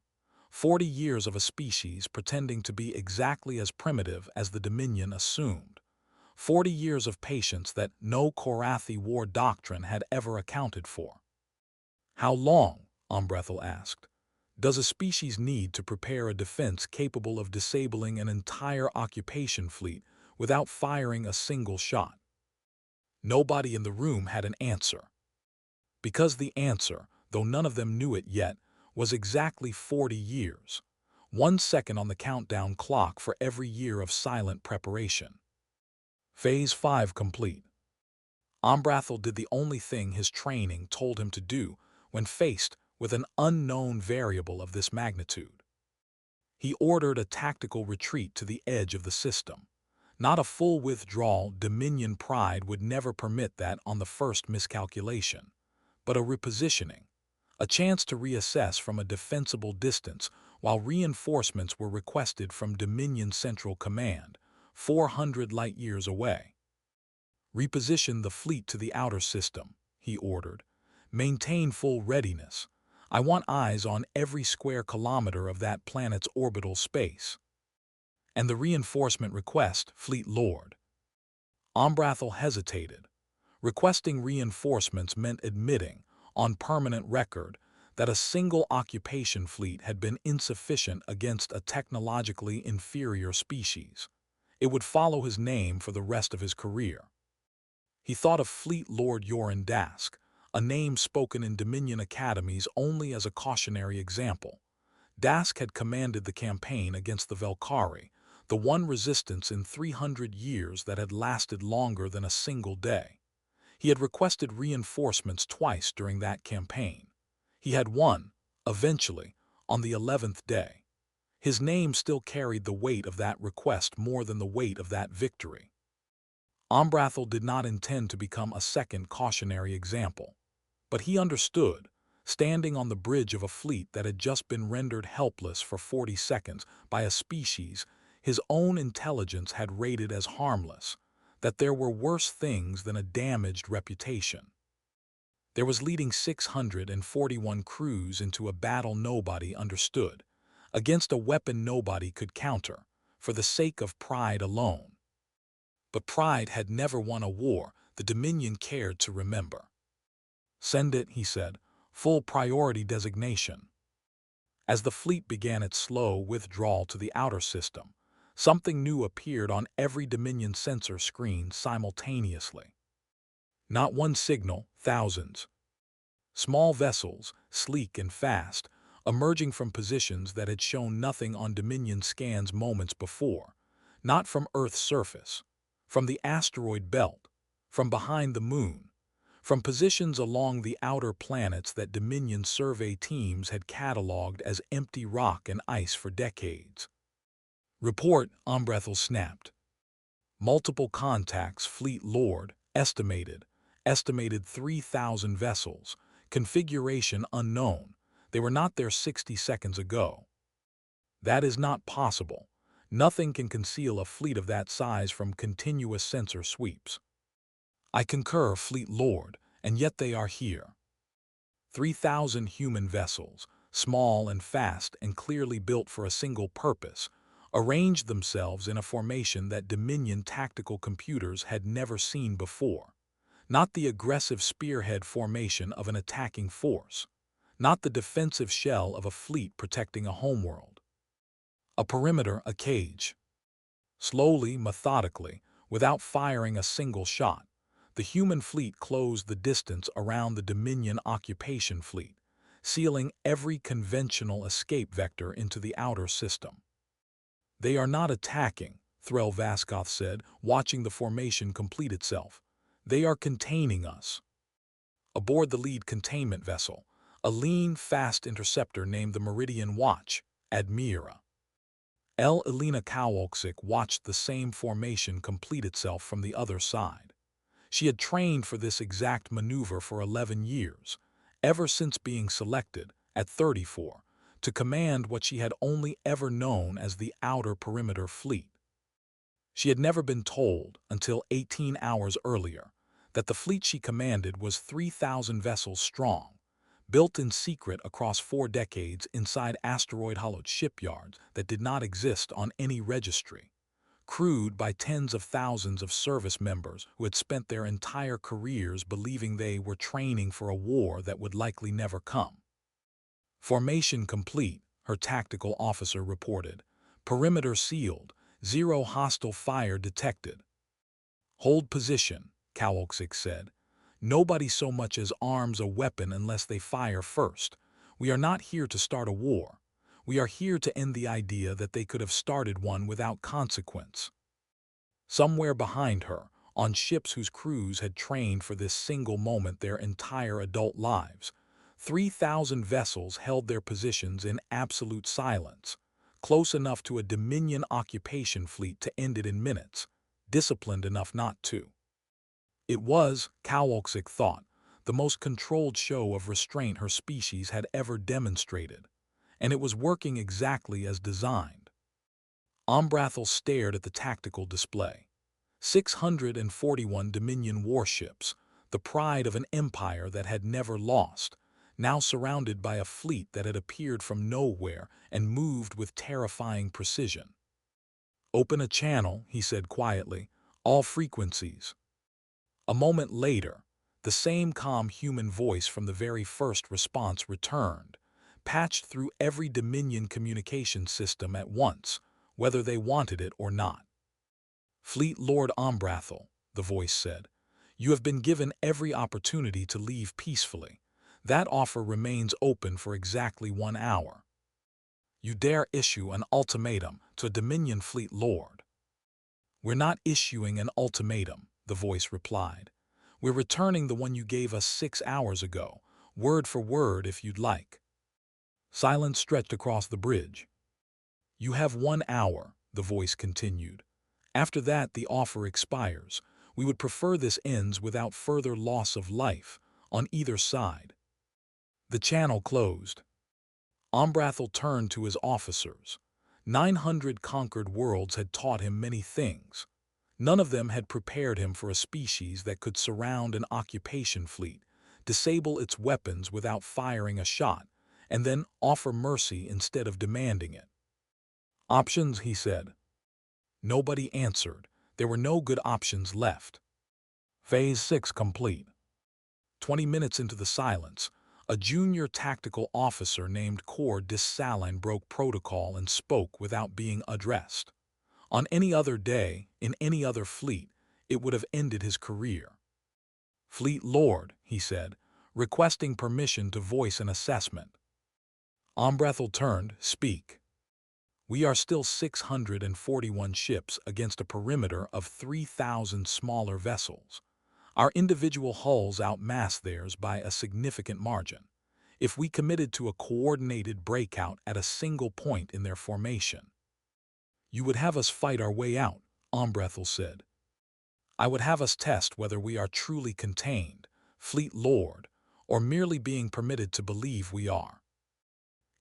40 years of a species pretending to be exactly as primitive as the Dominion assumed. 40 years of patience that no Korrathi war doctrine had ever accounted for. How long, Ombrathal asked, does a species need to prepare a defense capable of disabling an entire occupation fleet without firing a single shot? Nobody in the room had an answer. Because the answer, though none of them knew it yet, was exactly 40 years. 1 second on the countdown clock for every year of silent preparation. Phase 5 complete. Ombrathal did the only thing his training told him to do when faced with an unknown variable of this magnitude. He ordered a tactical retreat to the edge of the system. Not a full withdrawal, Dominion pride would never permit that on the first miscalculation, but a repositioning. A chance to reassess from a defensible distance while reinforcements were requested from Dominion Central Command, 400 light-years away. Reposition the fleet to the outer system, he ordered. Maintain full readiness. I want eyes on every square kilometer of that planet's orbital space. And the reinforcement request, Fleet Lord. Ombrathal hesitated. Requesting reinforcements meant admitting, on permanent record, that a single occupation fleet had been insufficient against a technologically inferior species. It would follow his name for the rest of his career. He thought of Fleet Lord Yoren Dask, a name spoken in Dominion academies only as a cautionary example. Dask had commanded the campaign against the Velkari, the one resistance in 300 years that had lasted longer than a single day. He had requested reinforcements twice during that campaign. He had won, eventually, on the 11th day. His name still carried the weight of that request more than the weight of that victory. Ombrathal did not intend to become a second cautionary example. But he understood, standing on the bridge of a fleet that had just been rendered helpless for 40 seconds by a species his own intelligence had rated as harmless, that there were worse things than a damaged reputation. There was leading 641 crews into a battle nobody understood, against a weapon nobody could counter, for the sake of pride alone. But pride had never won a war the Dominion cared to remember. Send it, he said, full priority designation. As the fleet began its slow withdrawal to the outer system, something new appeared on every Dominion sensor screen simultaneously. Not one signal, thousands. Small vessels, sleek and fast, emerging from positions that had shown nothing on Dominion scans moments before, not from Earth's surface, from the asteroid belt, from behind the moon, from positions along the outer planets that Dominion survey teams had catalogued as empty rock and ice for decades. "Report," Ombrathal snapped. "Multiple contacts, Fleet Lord, estimated 3,000 vessels, configuration unknown. They were not there 60 seconds ago." "That is not possible. Nothing can conceal a fleet of that size from continuous sensor sweeps." "I concur, Fleet Lord, and yet they are here. 3,000 human vessels, small and fast and clearly built for a single purpose, arranged themselves in a formation that Dominion tactical computers had never seen before. Not the aggressive spearhead formation of an attacking force, not the defensive shell of a fleet protecting a homeworld. A perimeter, a cage. Slowly, methodically, without firing a single shot, the human fleet closed the distance around the Dominion occupation fleet, sealing every conventional escape vector into the outer system. "They are not attacking," Threl Vaskoth said, watching the formation complete itself. "They are containing us." Aboard the lead containment vessel, a lean, fast interceptor named the Meridian Watch, Admira. Elena Kowalczyk watched the same formation complete itself from the other side. She had trained for this exact maneuver for 11 years, ever since being selected, at 34, to command what she had only ever known as the Outer Perimeter Fleet. She had never been told, until 18 hours earlier, that the fleet she commanded was 3,000 vessels strong, built in secret across 4 decades inside asteroid-hollowed shipyards that did not exist on any registry, crewed by tens of thousands of service members who had spent their entire careers believing they were training for a war that would likely never come. "Formation complete," her tactical officer reported. "Perimeter sealed. 0 hostile fire detected." "Hold position," Kowalczyk said. "Nobody so much as arms a weapon unless they fire first. We are not here to start a war. We are here to end the idea that they could have started one without consequence." Somewhere behind her, on ships whose crews had trained for this single moment their entire adult lives, 3,000 vessels held their positions in absolute silence, close enough to a Dominion occupation fleet to end it in minutes, disciplined enough not to. It was, Kowalczyk thought, the most controlled show of restraint her species had ever demonstrated, and it was working exactly as designed. Ombrathal stared at the tactical display. 641 Dominion warships, the pride of an empire that had never lost, now surrounded by a fleet that had appeared from nowhere and moved with terrifying precision. "Open a channel," he said quietly, "all frequencies." A moment later, the same calm human voice from the very first response returned, patched through every Dominion communication system at once, whether they wanted it or not. "Fleet Lord Ombrathal," the voice said, "you have been given every opportunity to leave peacefully. That offer remains open for exactly 1 hour. You dare issue an ultimatum to a Dominion Fleet Lord?" "We're not issuing an ultimatum," the voice replied. "We're returning the one you gave us 6 hours ago, word for word if you'd like." Silence stretched across the bridge. "You have 1 hour," the voice continued. "After that the offer expires. We would prefer this ends without further loss of life, on either side." The channel closed. Ombrathal turned to his officers. 900 conquered worlds had taught him many things. None of them had prepared him for a species that could surround an occupation fleet, disable its weapons without firing a shot, and then offer mercy instead of demanding it. "Options," he said. Nobody answered. There were no good options left. Phase 6 complete. 20 minutes into the silence, a junior tactical officer named Korrath Dominion broke protocol and spoke without being addressed. On any other day, in any other fleet, it would have ended his career. "Fleet Lord," he said, requesting permission to voice an assessment. Ombrathal turned, "Speak." "We are still 641 ships against a perimeter of 3,000 smaller vessels. Our individual hulls outmass theirs by a significant margin. If we committed to a coordinated breakout at a single point in their formation, you would have us fight our way out," Ombrathal said. "I would have us test whether we are truly contained, Fleet Lord, or merely being permitted to believe we are."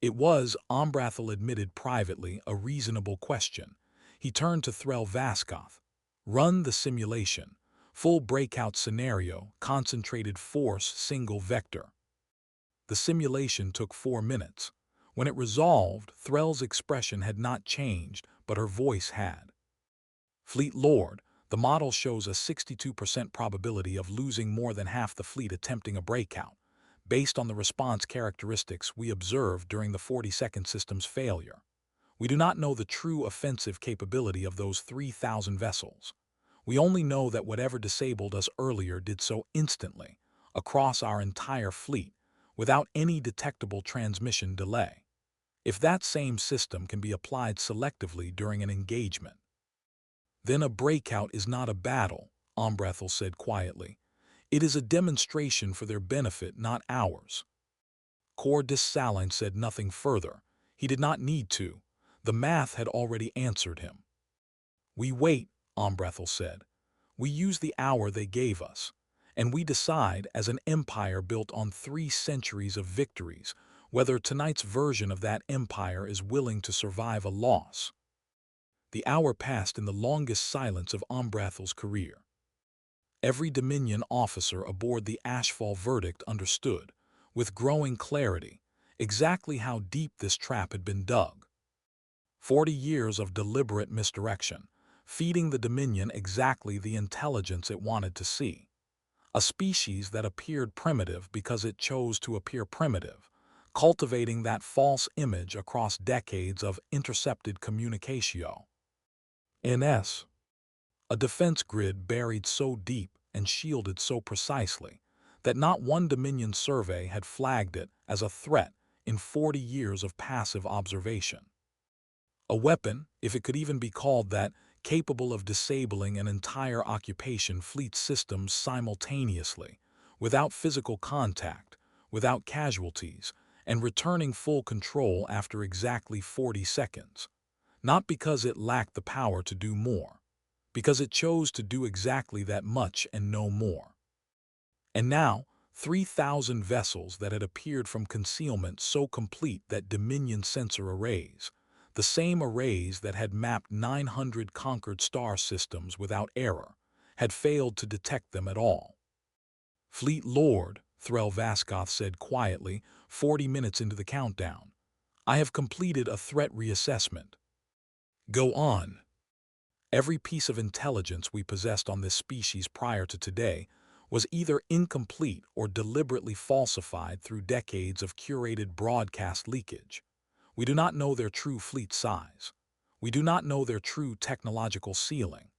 It was, Ombrathal admitted privately, a reasonable question. He turned to Threl Vaskoth. "Run the simulation. Full breakout scenario, concentrated force, single vector." The simulation took 4 minutes. When it resolved, Threl's expression had not changed, but her voice had. "Fleet Lord, the model shows a 62% probability of losing more than half the fleet attempting a breakout, based on the response characteristics we observed during the 42nd system's failure. We do not know the true offensive capability of those 3,000 vessels. We only know that whatever disabled us earlier did so instantly, across our entire fleet, without any detectable transmission delay. If that same system can be applied selectively during an engagement, then a breakout is not a battle," Ombrathal said quietly. "It is a demonstration for their benefit, not ours." Korrath said nothing further. He did not need to. The math had already answered him. "We wait," Ombrathal said. "We use the hour they gave us, and we decide, as an empire built on 3 centuries of victories, whether tonight's version of that empire is willing to survive a loss." The hour passed in the longest silence of Ombrathal's career. Every Dominion officer aboard the Ashfall Verdict understood, with growing clarity, exactly how deep this trap had been dug. 40 years of deliberate misdirection, feeding the Dominion exactly the intelligence it wanted to see. A species that appeared primitive because it chose to appear primitive, cultivating that false image across decades of intercepted communicatio. NS. A defense grid buried so deep and shielded so precisely that not one Dominion survey had flagged it as a threat in 40 years of passive observation. A weapon, if it could even be called that, capable of disabling an entire occupation fleet systems simultaneously, without physical contact, without casualties, and returning full control after exactly 40 seconds. Not because it lacked the power to do more, because it chose to do exactly that much and no more. And now, 3,000 vessels that had appeared from concealment so complete that Dominion sensor arrays, the same arrays that had mapped 900 conquered star systems without error, had failed to detect them at all. "Fleet Lord," Threl Vaskoth said quietly, 40 minutes into the countdown, "I have completed a threat reassessment." "Go on." Every piece of intelligence we possessed on this species prior to today was either incomplete or deliberately falsified through decades of curated broadcast leakage. We do not know their true fleet size. We do not know their true technological ceiling.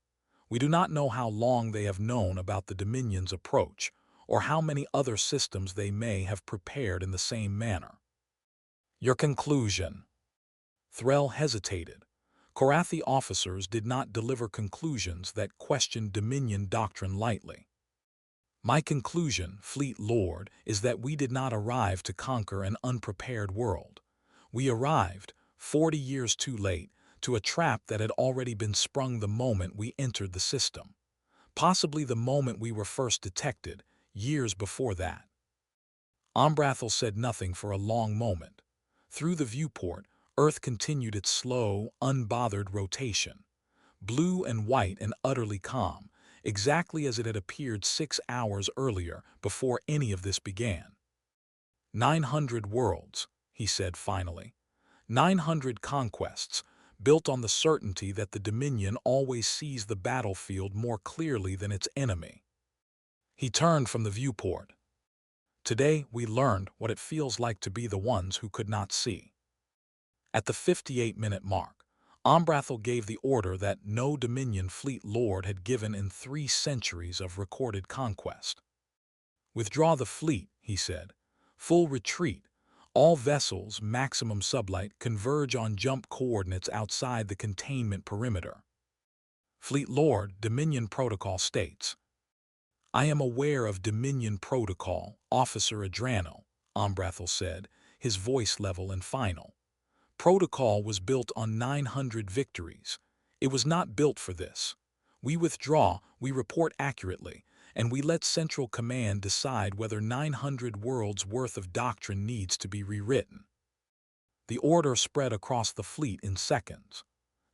We do not know how long they have known about the Dominion's approach, or how many other systems they may have prepared in the same manner. "Your conclusion." Threl hesitated. Korrathi officers did not deliver conclusions that questioned Dominion doctrine lightly. "My conclusion, Fleet Lord, is that we did not arrive to conquer an unprepared world. We arrived, 40 years too late, to a trap that had already been sprung the moment we entered the system. Possibly the moment we were first detected, years before that." Ombrathal said nothing for a long moment. Through the viewport, Earth continued its slow, unbothered rotation. Blue and white and utterly calm, exactly as it had appeared 6 hours earlier before any of this began. 900 worlds, he said finally. 900 conquests, built on the certainty that the Dominion always sees the battlefield more clearly than its enemy. He turned from the viewport. "Today we learned what it feels like to be the ones who could not see." At the 58-minute mark, Ombrathal gave the order that no Dominion fleet lord had given in 3 centuries of recorded conquest. "Withdraw the fleet," he said. Full retreat. All vessels, maximum sublight, converge on jump coordinates outside the containment perimeter. Fleet Lord, Dominion Protocol states. I am aware of Dominion Protocol, Officer Adranal, Ombrathal said, his voice level and final. Protocol was built on 900 victories. It was not built for this. We withdraw, we report accurately, and we let Central Command decide whether 900 worlds' worth of doctrine needs to be rewritten. The order spread across the fleet in seconds.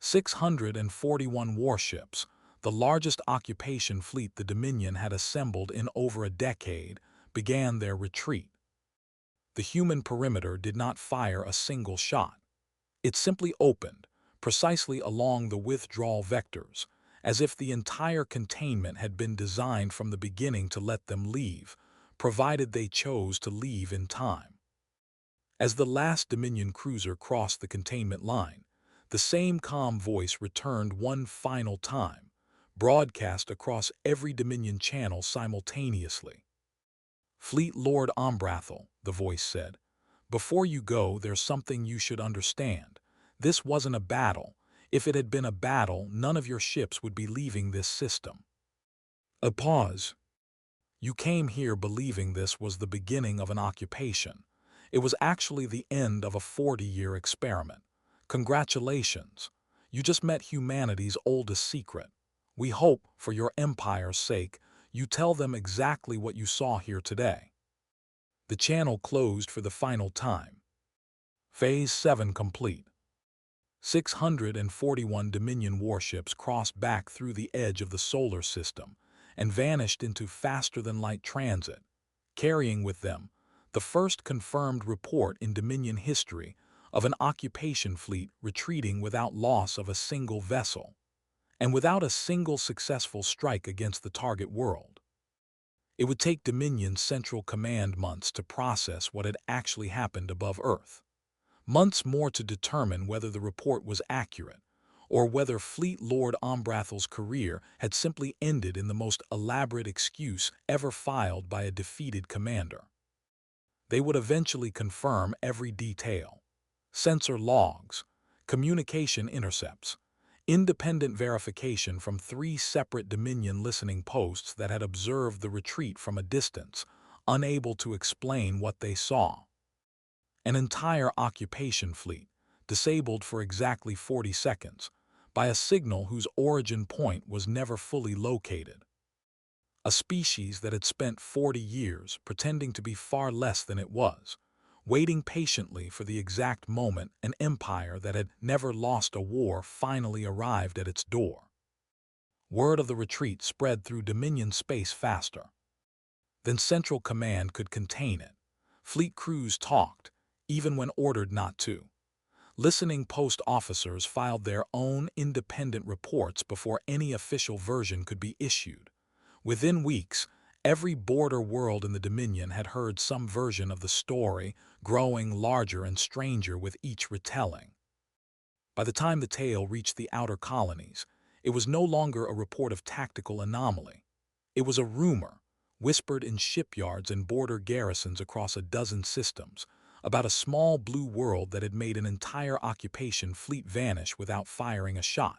641 warships, the largest occupation fleet the Dominion had assembled in over a decade, began their retreat. The human perimeter did not fire a single shot. It simply opened, precisely along the withdrawal vectors, as if the entire containment had been designed from the beginning to let them leave, provided they chose to leave in time. As the last Dominion cruiser crossed the containment line, the same calm voice returned one final time, broadcast across every Dominion channel simultaneously. Fleet Lord Ombrathal, the voice said, before you go, there's something you should understand. This wasn't a battle. If it had been a battle, none of your ships would be leaving this system. A pause. You came here believing this was the beginning of an occupation. It was actually the end of a 40-year experiment. Congratulations. You just met humanity's oldest secret. We hope, for your empire's sake, you tell them exactly what you saw here today. The channel closed for the final time. Phase 7 complete. 641 Dominion warships crossed back through the edge of the solar system and vanished into faster-than-light transit, carrying with them the first confirmed report in Dominion history of an occupation fleet retreating without loss of a single vessel, and without a single successful strike against the target world. It would take Dominion's Central Command months to process what had actually happened above Earth. Months more to determine whether the report was accurate, or whether Fleet Lord Ombrathal's career had simply ended in the most elaborate excuse ever filed by a defeated commander. They would eventually confirm every detail. Sensor logs, communication intercepts, independent verification from 3 separate Dominion listening posts that had observed the retreat from a distance, unable to explain what they saw. An entire occupation fleet, disabled for exactly 40 seconds, by a signal whose origin point was never fully located. A species that had spent 40 years pretending to be far less than it was, waiting patiently for the exact moment an empire that had never lost a war finally arrived at its door. Word of the retreat spread through Dominion space faster than Central Command could contain it. Fleet crews talked, even when ordered not to. Listening post officers filed their own independent reports before any official version could be issued. Within weeks, every border world in the Dominion had heard some version of the story, growing larger and stranger with each retelling. By the time the tale reached the outer colonies, it was no longer a report of tactical anomaly. It was a rumor, whispered in shipyards and border garrisons across a dozen systems, about a small blue world that had made an entire occupation fleet vanish without firing a shot.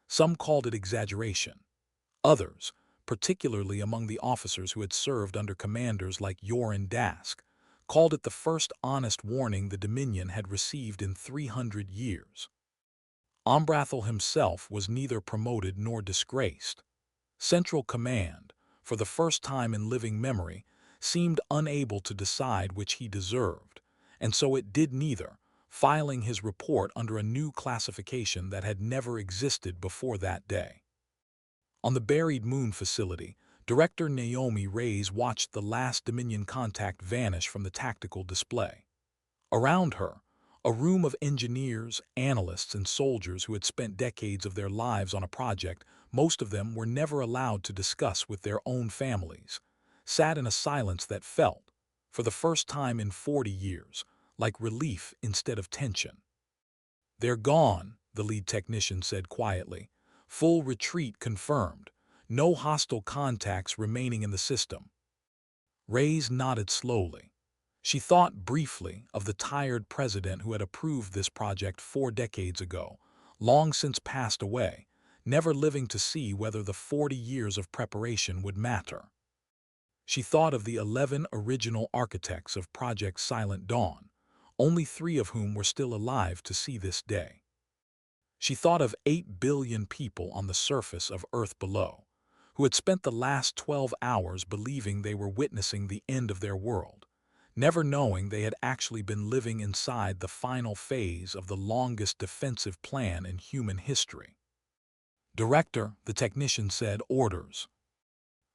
Some called it exaggeration. Others, particularly among the officers who had served under commanders like Yoren Dask, called it the first honest warning the Dominion had received in 300 years. Ombrathal himself was neither promoted nor disgraced. Central Command, for the first time in living memory, seemed unable to decide which he deserved, and so it did neither, filing his report under a new classification that had never existed before that day. On the buried moon facility, Director Naomi Reyes watched the last Dominion contact vanish from the tactical display. Around her, a room of engineers, analysts, and soldiers who had spent decades of their lives on a project most of them were never allowed to discuss with their own families, sat in a silence that felt, for the first time in 40 years, like relief instead of tension. "They're gone," the lead technician said quietly. "Full retreat confirmed. No hostile contacts remaining in the system." Reyes nodded slowly. She thought briefly of the tired president who had approved this project 4 decades ago, long since passed away, never living to see whether the 40 years of preparation would matter. She thought of the 11 original architects of Project Silent Dawn, only 3 of whom were still alive to see this day. She thought of 8 billion people on the surface of Earth below, who had spent the last 12 hours believing they were witnessing the end of their world, never knowing they had actually been living inside the final phase of the longest defensive plan in human history. "Director," the technician said, "orders."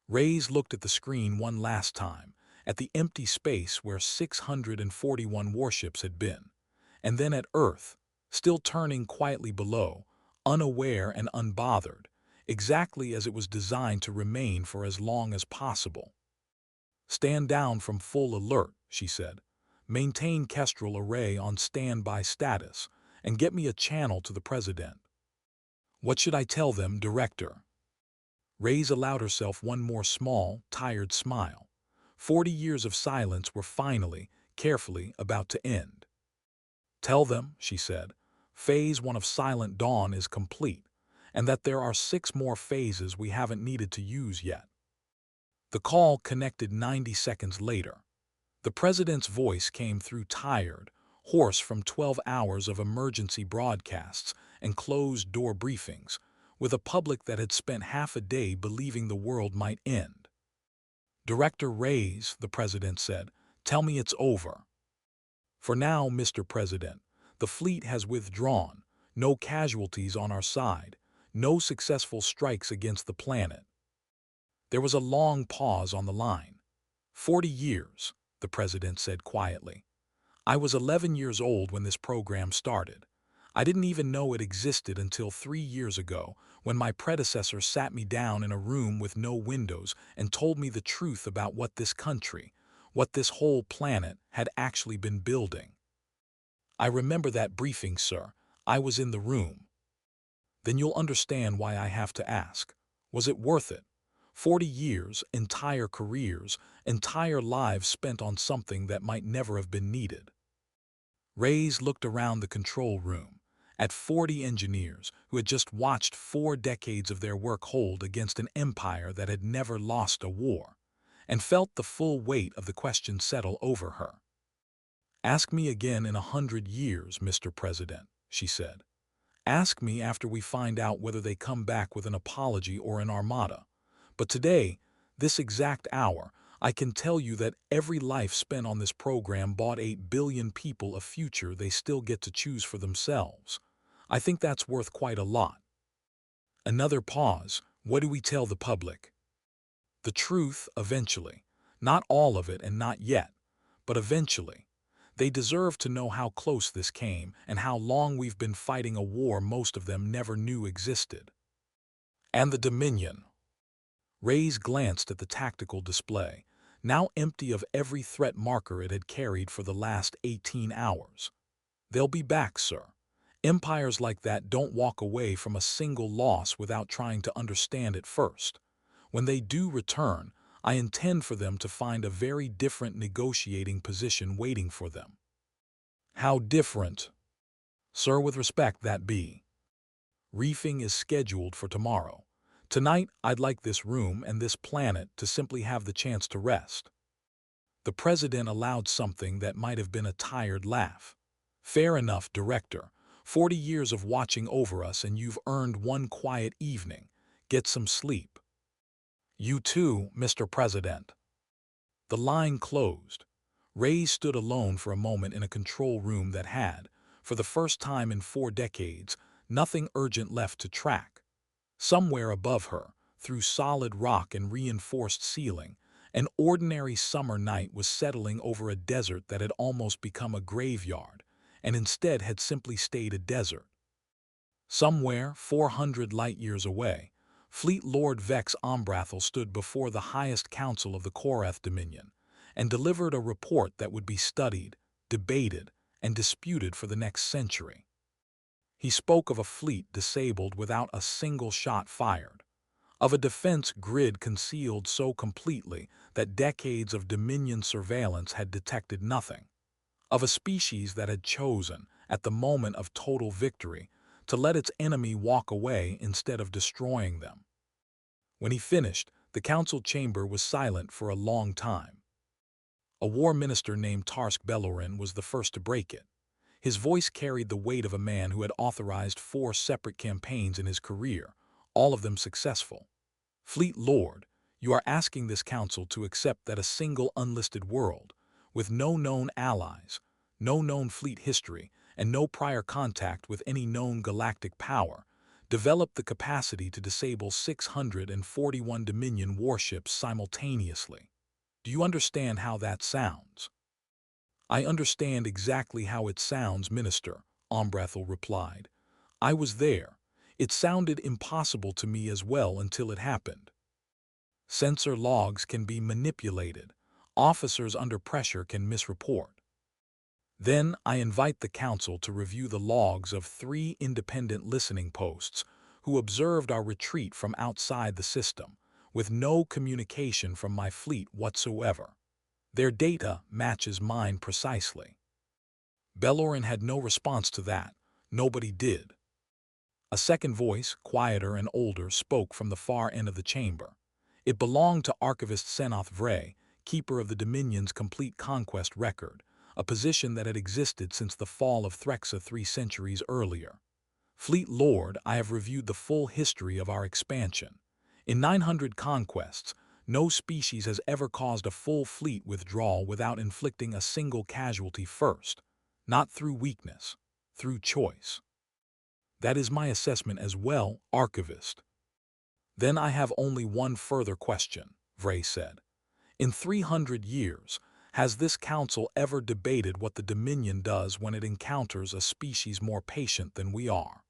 Reyes looked at the screen one last time, at the empty space where 641 warships had been, and then at Earth, still turning quietly below, unaware and unbothered, exactly as it was designed to remain for as long as possible. "Stand down from full alert," she said. "Maintain Kestrel array on standby status, and get me a channel to the President." "What should I tell them, Director?" Reyes allowed herself one more small, tired smile. 40 years of silence were finally, carefully about to end. "Tell them," she said, "Phase 1 of Silent Dawn is complete, and that there are 6 more phases we haven't needed to use yet." The call connected 90 seconds later. The President's voice came through tired, hoarse from 12 hours of emergency broadcasts and closed-door briefings, with a public that had spent half a day believing the world might end. "Director Reyes," the President said, "tell me it's over." "For now, Mr. President, the fleet has withdrawn, no casualties on our side, no successful strikes against the planet." There was a long pause on the line. 40 years, the President said quietly. "I was 11 years old when this program started. I didn't even know it existed until 3 years ago, when my predecessor sat me down in a room with no windows and told me the truth about what this country, what this whole planet, had actually been building. I remember that briefing, sir. I was in the room." "Then you'll understand why I have to ask. Was it worth it? 40 years, entire careers, entire lives spent on something that might never have been needed." Reyes looked around the control room, at 40 engineers who had just watched 4 decades of their work hold against an empire that had never lost a war, and felt the full weight of the question settle over her. "Ask me again in 100 years, Mr. President," she said. "Ask me after we find out whether they come back with an apology or an armada. But today, this exact hour, I can tell you that every life spent on this program bought 8 billion people a future they still get to choose for themselves. I think that's worth quite a lot." Another pause. "What do we tell the public?" "The truth, eventually. Not all of it and not yet, but eventually. They deserve to know how close this came and how long we've been fighting a war most of them never knew existed." "And the Dominion?" Reyes glanced at the tactical display, now empty of every threat marker it had carried for the last 18 hours. "They'll be back, sir. Empires like that don't walk away from a single loss without trying to understand it first. When they do return, I intend for them to find a very different negotiating position waiting for them." "How different?" "Sir, with respect, that be. Reefing is scheduled for tomorrow. Tonight, I'd like this room and this planet to simply have the chance to rest." The President allowed something that might have been a tired laugh. "Fair enough, Director. 40 years of watching over us and you've earned one quiet evening. Get some sleep." "You too, Mr. President." The line closed. Reyes stood alone for a moment in a control room that had, for the first time in 4 decades, nothing urgent left to track. Somewhere above her, through solid rock and reinforced ceiling, an ordinary summer night was settling over a desert that had almost become a graveyard, and instead had simply stayed a desert. Somewhere, 400 light-years away, Fleet Lord Vex Ombrathal stood before the highest council of the Korrath Dominion, and delivered a report that would be studied, debated, and disputed for the next century. He spoke of a fleet disabled without a single shot fired, of a defense grid concealed so completely that decades of Dominion surveillance had detected nothing, of a species that had chosen, at the moment of total victory, to let its enemy walk away instead of destroying them. When he finished, the council chamber was silent for a long time. A war minister named Tarsk Belorin was the first to break it. His voice carried the weight of a man who had authorized 4 separate campaigns in his career, all of them successful. Fleet Lord, you are asking this council to accept that a single unlisted world, with no known allies, no known fleet history, and no prior contact with any known galactic power, developed the capacity to disable 641 Dominion warships simultaneously. Do you understand how that sounds? I understand exactly how it sounds, Minister, Ombrathal replied. I was there. It sounded impossible to me as well until it happened. Sensor logs can be manipulated. Officers under pressure can misreport. Then I invite the Council to review the logs of 3 independent listening posts who observed our retreat from outside the system, with no communication from my fleet whatsoever. Their data matches mine precisely. Belorin had no response to that. Nobody did. A second voice, quieter and older, spoke from the far end of the chamber. It belonged to Archivist Senoth Vray, keeper of the Dominion's complete conquest record, a position that had existed since the fall of Threxa 3 centuries earlier. Fleet Lord, I have reviewed the full history of our expansion. In 900 conquests, no species has ever caused a full fleet withdrawal without inflicting a single casualty first, not through weakness, through choice. That is my assessment as well, Archivist. Then I have only one further question, Vray said. In 300 years, has this council ever debated what the Dominion does when it encounters a species more patient than we are?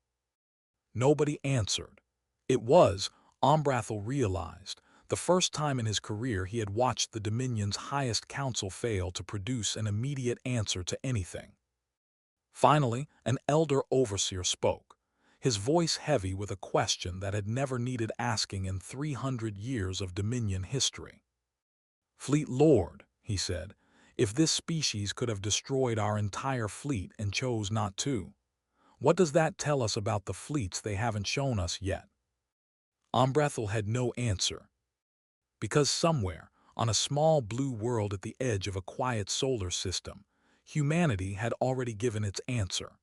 Nobody answered. It was, Ombrathal realized, the first time in his career he had watched the Dominion's highest council fail to produce an immediate answer to anything. Finally, an elder overseer spoke, his voice heavy with a question that had never needed asking in 300 years of Dominion history. Fleet Lord, he said, if this species could have destroyed our entire fleet and chose not to, what does that tell us about the fleets they haven't shown us yet? Ombrathal had no answer. Because somewhere, on a small blue world at the edge of a quiet solar system, humanity had already given its answer.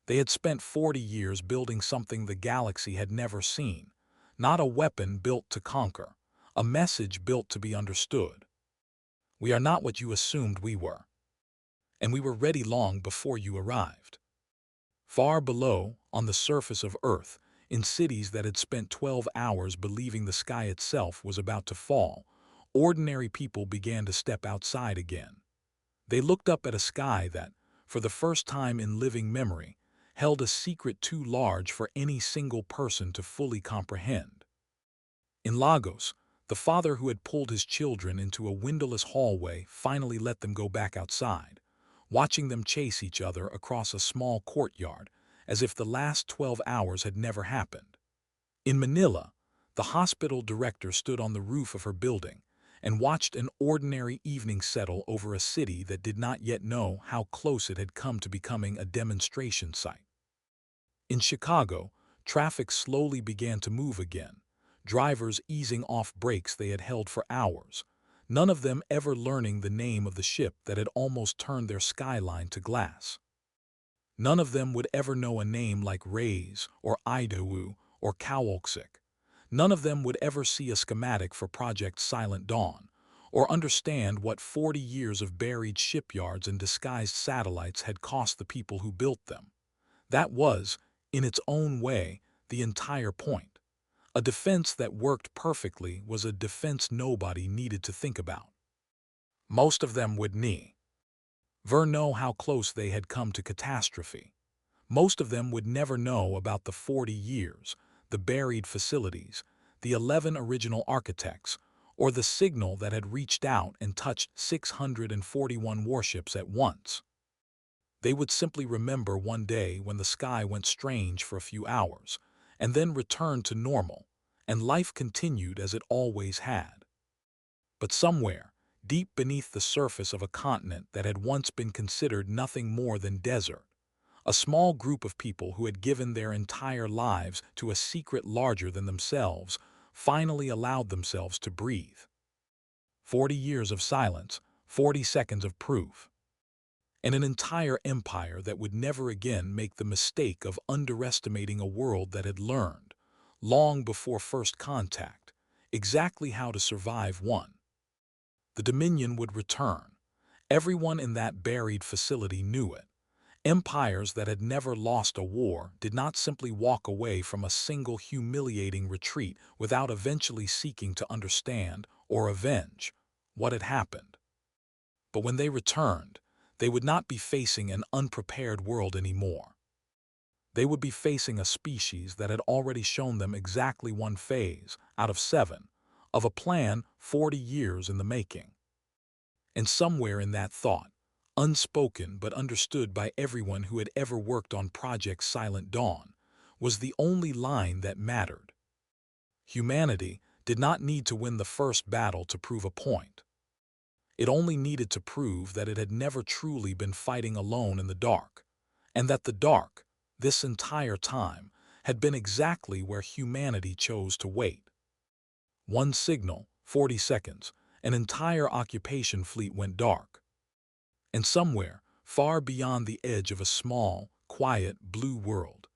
They had spent 40 years building something the galaxy had never seen, not a weapon built to conquer, a message built to be understood. We are not what you assumed we were. And we were ready long before you arrived. Far below, on the surface of Earth, in cities that had spent 12 hours believing the sky itself was about to fall, ordinary people began to step outside again. They looked up at a sky that, for the first time in living memory, held a secret too large for any single person to fully comprehend. In Lagos, the father who had pulled his children into a windowless hallway finally let them go back outside, watching them chase each other across a small courtyard as if the last 12 hours had never happened. In Manila, the hospital director stood on the roof of her building and watched an ordinary evening settle over a city that did not yet know how close it had come to becoming a demonstration site. In Chicago, traffic slowly began to move again, drivers easing off brakes they had held for hours, none of them ever learning the name of the ship that had almost turned their skyline to glass. None of them would ever know a name like Rays or Idaho or Kowalczyk. None of them would ever see a schematic for Project Silent Dawn, or understand what 40 years of buried shipyards and disguised satellites had cost the people who built them. That was, in its own way, the entire point. A defense that worked perfectly was a defense nobody needed to think about. Most of them would never know how close they had come to catastrophe. Most of them would never know about the 40 years, the buried facilities, the 11 original architects, or the signal that had reached out and touched 641 warships at once. They would simply remember one day when the sky went strange for a few hours, and then returned to normal, and life continued as it always had. But somewhere, deep beneath the surface of a continent that had once been considered nothing more than desert, a small group of people who had given their entire lives to a secret larger than themselves finally allowed themselves to breathe. 40 years of silence, 40 seconds of proof, and an entire empire that would never again make the mistake of underestimating a world that had learned, long before first contact, exactly how to survive one. The Dominion would return. Everyone in that buried facility knew it. Empires that had never lost a war did not simply walk away from a single humiliating retreat without eventually seeking to understand or avenge what had happened. But when they returned, they would not be facing an unprepared world anymore. They would be facing a species that had already shown them exactly one phase out of 7 of a plan 40 years in the making. And somewhere in that thought, unspoken but understood by everyone who had ever worked on Project Silent Dawn, was the only line that mattered. Humanity did not need to win the first battle to prove a point. It only needed to prove that it had never truly been fighting alone in the dark, and that the dark, this entire time, had been exactly where humanity chose to wait. One signal, 40 seconds, an entire occupation fleet went dark. And somewhere, far beyond the edge of a small, quiet, blue world,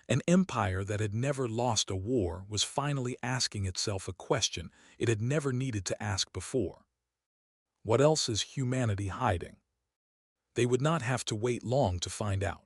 an empire that had never lost a war was finally asking itself a question it had never needed to ask before. What else is humanity hiding? They would not have to wait long to find out.